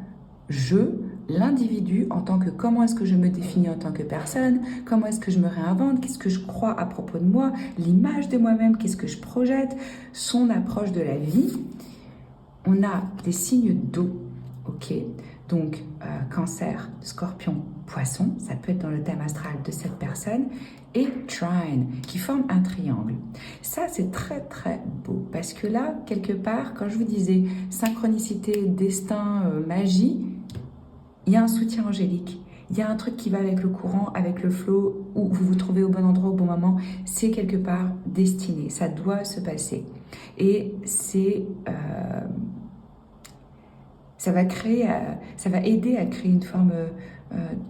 l'individu en tant que comment est-ce que je me définis en tant que personne, comment est-ce que je me réinvente, qu'est-ce que je crois à propos de moi, l'image de moi-même, qu'est-ce que je projette, son approche de la vie. On a des signes d'eau, ok, donc cancer, scorpion, poisson, ça peut être dans le thème astral de cette personne, et trine, qui forme un triangle. Ça, c'est très très beau, parce que là, quelque part, quand je vous disais synchronicité, destin, magie, il y a un soutien angélique. Il y a un truc qui va avec le courant, avec le flow, où vous vous trouvez au bon endroit, au bon moment. C'est quelque part destiné. Ça doit se passer. Et c'est... ça va aider à créer une forme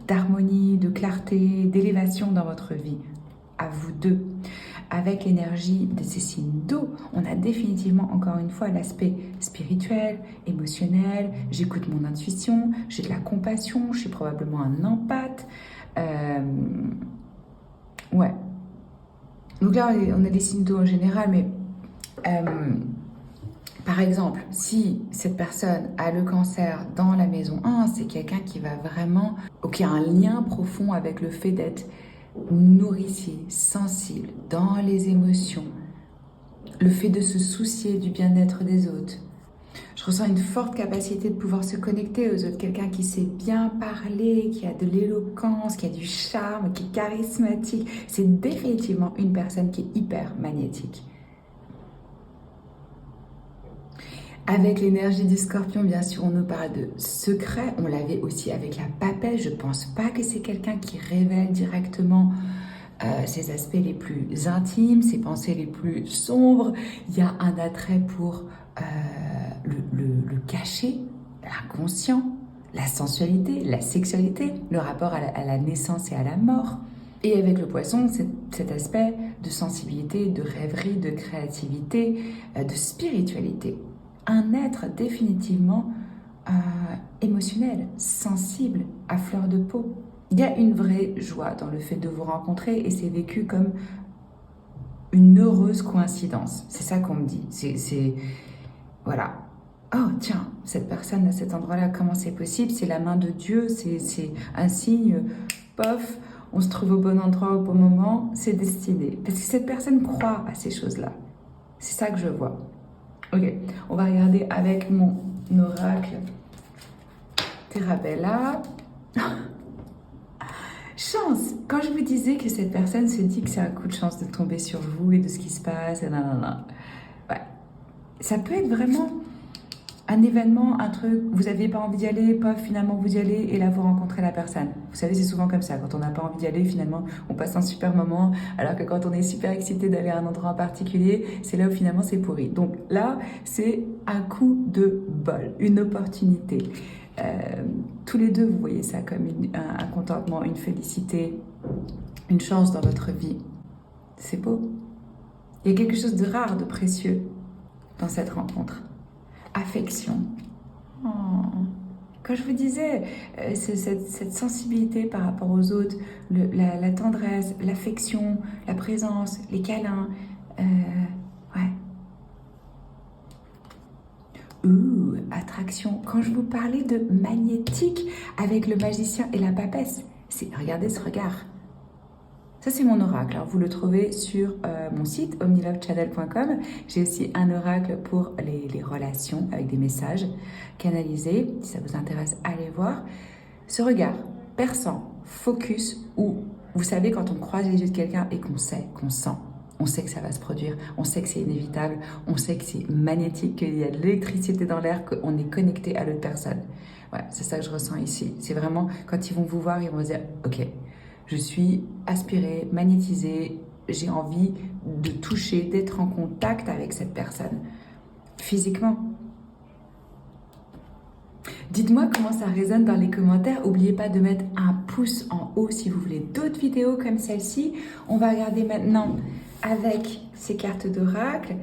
d'harmonie, de clarté, d'élévation dans votre vie. À vous deux. Avec l'énergie de ces signes d'eau, on a définitivement, encore une fois, l'aspect spirituel, émotionnel. J'écoute mon intuition, j'ai de la compassion, je suis probablement un empathe. Ouais. Donc là, on a des signes d'eau en général, mais par exemple, si cette personne a le cancer dans la maison 1, c'est quelqu'un qui va vraiment, qui a un lien profond avec le fait d'être nourricier, sensible, dans les émotions, le fait de se soucier du bien-être des autres. Je ressens une forte capacité de pouvoir se connecter aux autres, quelqu'un qui sait bien parler, qui a de l'éloquence, qui a du charme, qui est charismatique. C'est définitivement une personne qui est hyper magnétique. Avec l'énergie du scorpion, bien sûr, on nous parle de secret. On l'avait aussi avec la papesse. Je ne pense pas que c'est quelqu'un qui révèle directement ses aspects les plus intimes, ses pensées les plus sombres. Il y a un attrait pour le caché, l'inconscient, la sensualité, la sexualité, le rapport à la naissance et à la mort. Et avec le poisson, cet aspect de sensibilité, de rêverie, de créativité, de spiritualité. Un être définitivement émotionnel, sensible, à fleur de peau. Il y a une vraie joie dans le fait de vous rencontrer et c'est vécu comme une heureuse coïncidence. C'est ça qu'on me dit. Voilà. Oh tiens, cette personne à cet endroit-là, comment c'est possible? C'est la main de Dieu, c'est un signe, pof, on se trouve au bon endroit au bon moment, c'est destiné. Parce que cette personne croit à ces choses-là. C'est ça que je vois. Ok, on va regarder avec mon oracle Terabella. Chance! Quand je vous disais que cette personne se dit que c'est un coup de chance de tomber sur vous et de ce qui se passe, et nanana. Ouais. Ça peut être vraiment un événement, un truc, vous n'aviez pas envie d'y aller, pof, finalement vous y allez et là vous rencontrez la personne. Vous savez, c'est souvent comme ça, quand on n'a pas envie d'y aller, finalement on passe un super moment, alors que quand on est super excité d'aller à un endroit en particulier, c'est là où finalement c'est pourri. Donc là, c'est un coup de bol, une opportunité. Tous les deux, vous voyez ça comme un contentement, une félicité, une chance dans votre vie. C'est beau. Il y a quelque chose de rare, de précieux dans cette rencontre. Affection. Oh. Quand je vous disais, cette sensibilité par rapport aux autres, la tendresse, l'affection, la présence, les câlins, ouais. attraction. Quand je vous parlais de magnétique avec le magicien et la papesse, regardez ce regard. Ça, c'est mon oracle. Alors, vous le trouvez sur mon site omnilovechannel.com. J'ai aussi un oracle pour les relations avec des messages canalisés. Si ça vous intéresse, allez voir. Ce regard perçant, focus, où vous savez quand on croise les yeux de quelqu'un et qu'on sait, qu'on sent. On sait que ça va se produire, on sait que c'est inévitable, on sait que c'est magnétique, qu'il y a de l'électricité dans l'air, qu'on est connecté à l'autre personne. Ouais, c'est ça que je ressens ici. C'est vraiment, quand ils vont vous voir, ils vont se dire « Ok, je suis aspirée, magnétisée, j'ai envie de toucher, d'être en contact avec cette personne, physiquement. » Dites-moi comment ça résonne dans les commentaires. N'oubliez pas de mettre un pouce en haut si vous voulez d'autres vidéos comme celle-ci. On va regarder maintenant avec ces cartes d'oracle.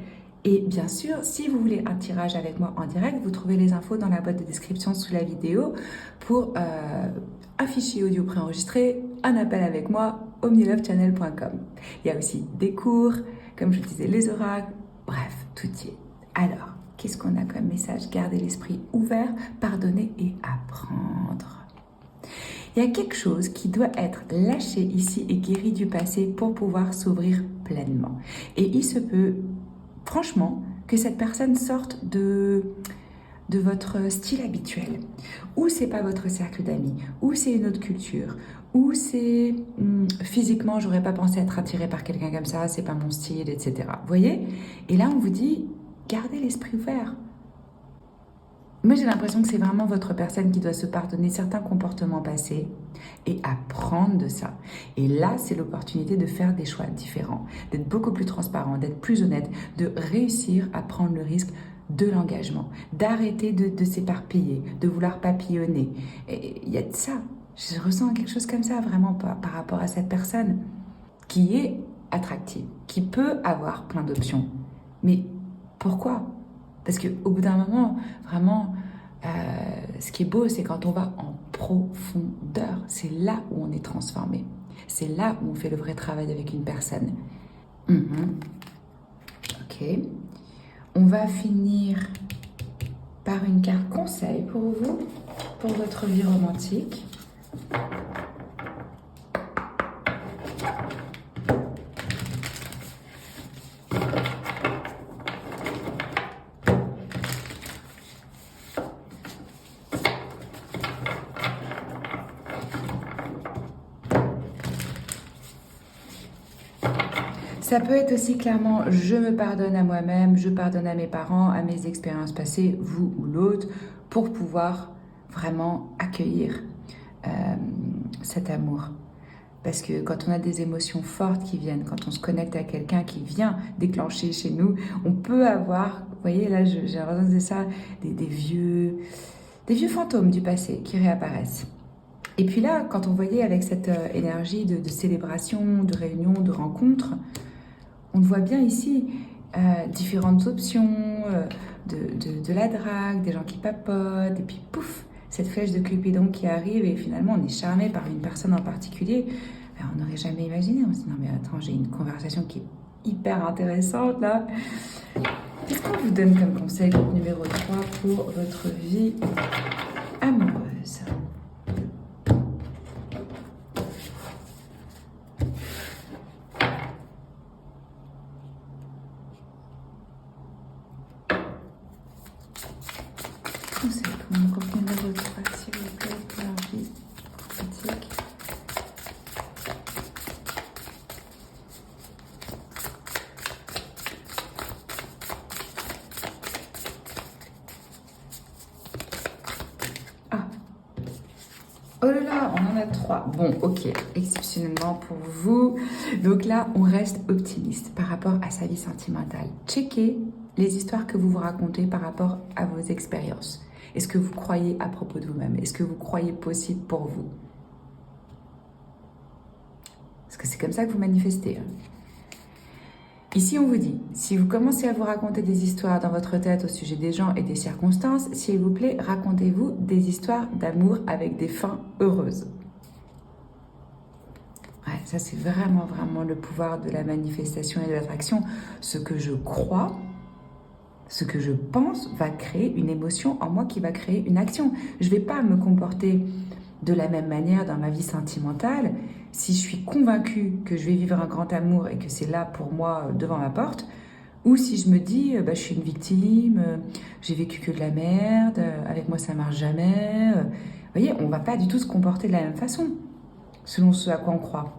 Et bien sûr, si vous voulez un tirage avec moi en direct, vous trouvez les infos dans la boîte de description sous la vidéo pour un fichier audio préenregistré, un appel avec moi, omnilovechannel.com. Il y a aussi des cours, comme je disais, les oracles, bref, tout y est. Alors, qu'est-ce qu'on a comme message? Gardez l'esprit ouvert, pardonner et apprendre. Il y a quelque chose qui doit être lâché ici et guéri du passé pour pouvoir s'ouvrir pleinement. Et il se peut, franchement, que cette personne sorte de votre style habituel, ou c'est pas votre cercle d'amis, ou c'est une autre culture, ou c'est physiquement, j'aurais pas pensé être attirée par quelqu'un comme ça, c'est pas mon style, etc. Vous voyez? Et là, on vous dit, gardez l'esprit ouvert. Moi, j'ai l'impression que c'est vraiment votre personne qui doit se pardonner certains comportements passés et apprendre de ça. Et là, c'est l'opportunité de faire des choix différents, d'être beaucoup plus transparent, d'être plus honnête, de réussir à prendre le risque de l'engagement, d'arrêter de s'éparpiller, de vouloir papillonner. Et il y a de ça. Je ressens quelque chose comme ça vraiment par rapport à cette personne qui est attractive, qui peut avoir plein d'options. Mais pourquoi ? Parce qu'au bout d'un moment, vraiment, ce qui est beau, c'est quand on va en profondeur. C'est là où on est transformé. C'est là où on fait le vrai travail avec une personne. Ok. On va finir par une carte conseil pour vous, pour votre vie romantique. Ça peut être aussi clairement, je me pardonne à moi-même, je pardonne à mes parents, à mes expériences passées, vous ou l'autre, pour pouvoir vraiment accueillir cet amour. Parce que quand on a des émotions fortes qui viennent, quand on se connecte à quelqu'un qui vient déclencher chez nous, on peut avoir, vous voyez là, j'ai l'impression de ça, des vieux fantômes du passé qui réapparaissent. Et puis là, quand on voyait avec cette énergie de célébration, de réunion, de rencontre, on voit bien ici différentes options, de la drague, des gens qui papotent, et puis pouf, cette flèche de Cupidon qui arrive et finalement on est charmé par une personne en particulier. Alors, on n'aurait jamais imaginé, on se dit non mais attends, j'ai une conversation qui est hyper intéressante là. Qu'est-ce qu'on vous donne comme conseil numéro 3 pour votre vie amoureuse ? Conseil pour mon groupe numéro 3, s'il vous plaît, pour leur vie pratique. Ah. Oh là là, on en a 3. Bon, ok, exceptionnellement pour vous. Donc là, on reste optimiste par rapport à sa vie sentimentale. Checkez les histoires que vous vous racontez par rapport à vos expériences. Est-ce que vous croyez à propos de vous-même? Est-ce que vous croyez possible pour vous? Parce que c'est comme ça que vous manifestez. Ici, on vous dit, si vous commencez à vous raconter des histoires dans votre tête au sujet des gens et des circonstances, s'il vous plaît, racontez-vous des histoires d'amour avec des fins heureuses. Ouais, ça, c'est vraiment le pouvoir de la manifestation et de l'attraction. Ce que je crois, Ce que je pense va créer une émotion en moi qui va créer une action. Je ne vais pas me comporter de la même manière dans ma vie sentimentale si je suis convaincue que je vais vivre un grand amour et que c'est là pour moi devant ma porte, ou si je me dis je suis une victime, j'ai vécu que de la merde, avec moi ça marche jamais. Vous voyez, on ne va pas du tout se comporter de la même façon selon ce à quoi on croit.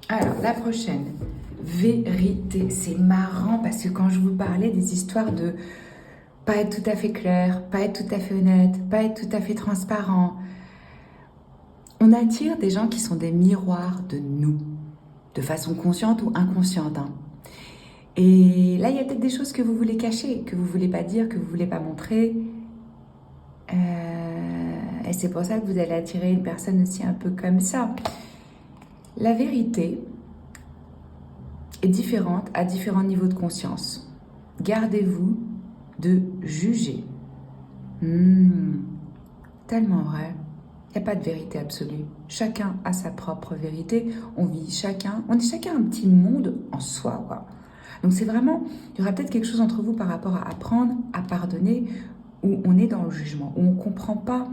Alors, la prochaine, vérité. C'est marrant parce que quand je vous parlais des histoires de pas être tout à fait clair, pas être tout à fait honnête, pas être tout à fait transparent, on attire des gens qui sont des miroirs de nous, de façon consciente ou inconsciente. Et là, il y a peut-être des choses que vous voulez cacher, que vous ne voulez pas dire, que vous ne voulez pas montrer. Et c'est pour ça que vous allez attirer une personne aussi un peu comme ça. La vérité est différente à différents niveaux de conscience. Gardez-vous de juger. Tellement vrai. Il n'y a pas de vérité absolue. Chacun a sa propre vérité. On est chacun un petit monde en soi, quoi. Donc c'est vraiment, il y aura peut-être quelque chose entre vous par rapport à apprendre, à pardonner, où on est dans le jugement, où on ne comprend pas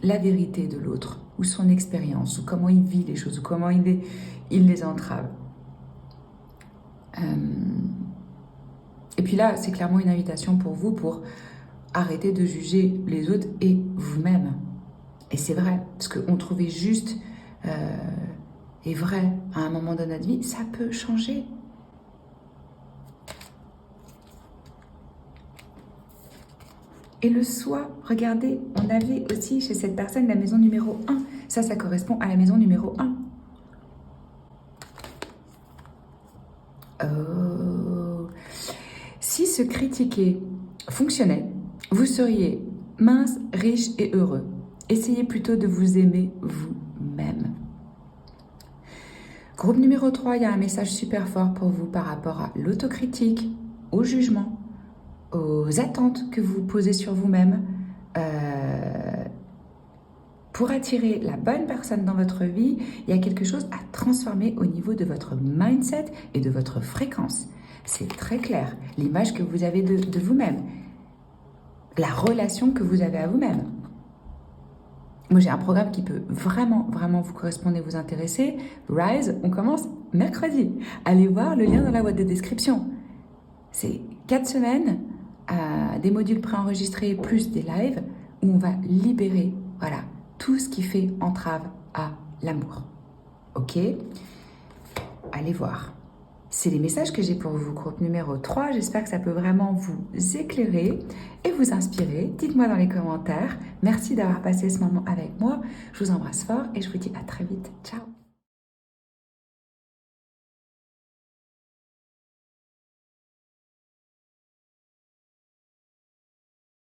la vérité de l'autre, ou son expérience, ou comment il vit les choses, ou comment il les entrave. Et puis là, c'est clairement une invitation pour vous pour arrêter de juger les autres et vous-même. Et c'est vrai, parce qu'on trouvait juste et vrai à un moment de notre vie, ça peut changer. Et le soi, regardez, on avait aussi chez cette personne la maison numéro 1. Ça correspond à la maison numéro 1. Oh. Si se critiquer fonctionnait, vous seriez mince, riche et heureux. Essayez plutôt de vous aimer vous-même. Groupe numéro 3, il y a un message super fort pour vous par rapport à l'autocritique, au jugement, aux attentes que vous posez sur vous-même. Pour attirer la bonne personne dans votre vie, il y a quelque chose à transformer au niveau de votre mindset et de votre fréquence. C'est très clair, l'image que vous avez de vous-même, la relation que vous avez à vous-même. Moi, j'ai un programme qui peut vraiment, vraiment vous correspondre et vous intéresser. Rise, on commence mercredi. Allez voir le lien dans la boîte de description. C'est 4 semaines, des modules préenregistrés plus des lives où on va libérer, voilà, tout ce qui fait entrave à l'amour. Ok ? Allez voir. C'est les messages que j'ai pour vous, groupe numéro 3. J'espère que ça peut vraiment vous éclairer et vous inspirer. Dites-moi dans les commentaires. Merci d'avoir passé ce moment avec moi. Je vous embrasse fort et je vous dis à très vite. Ciao.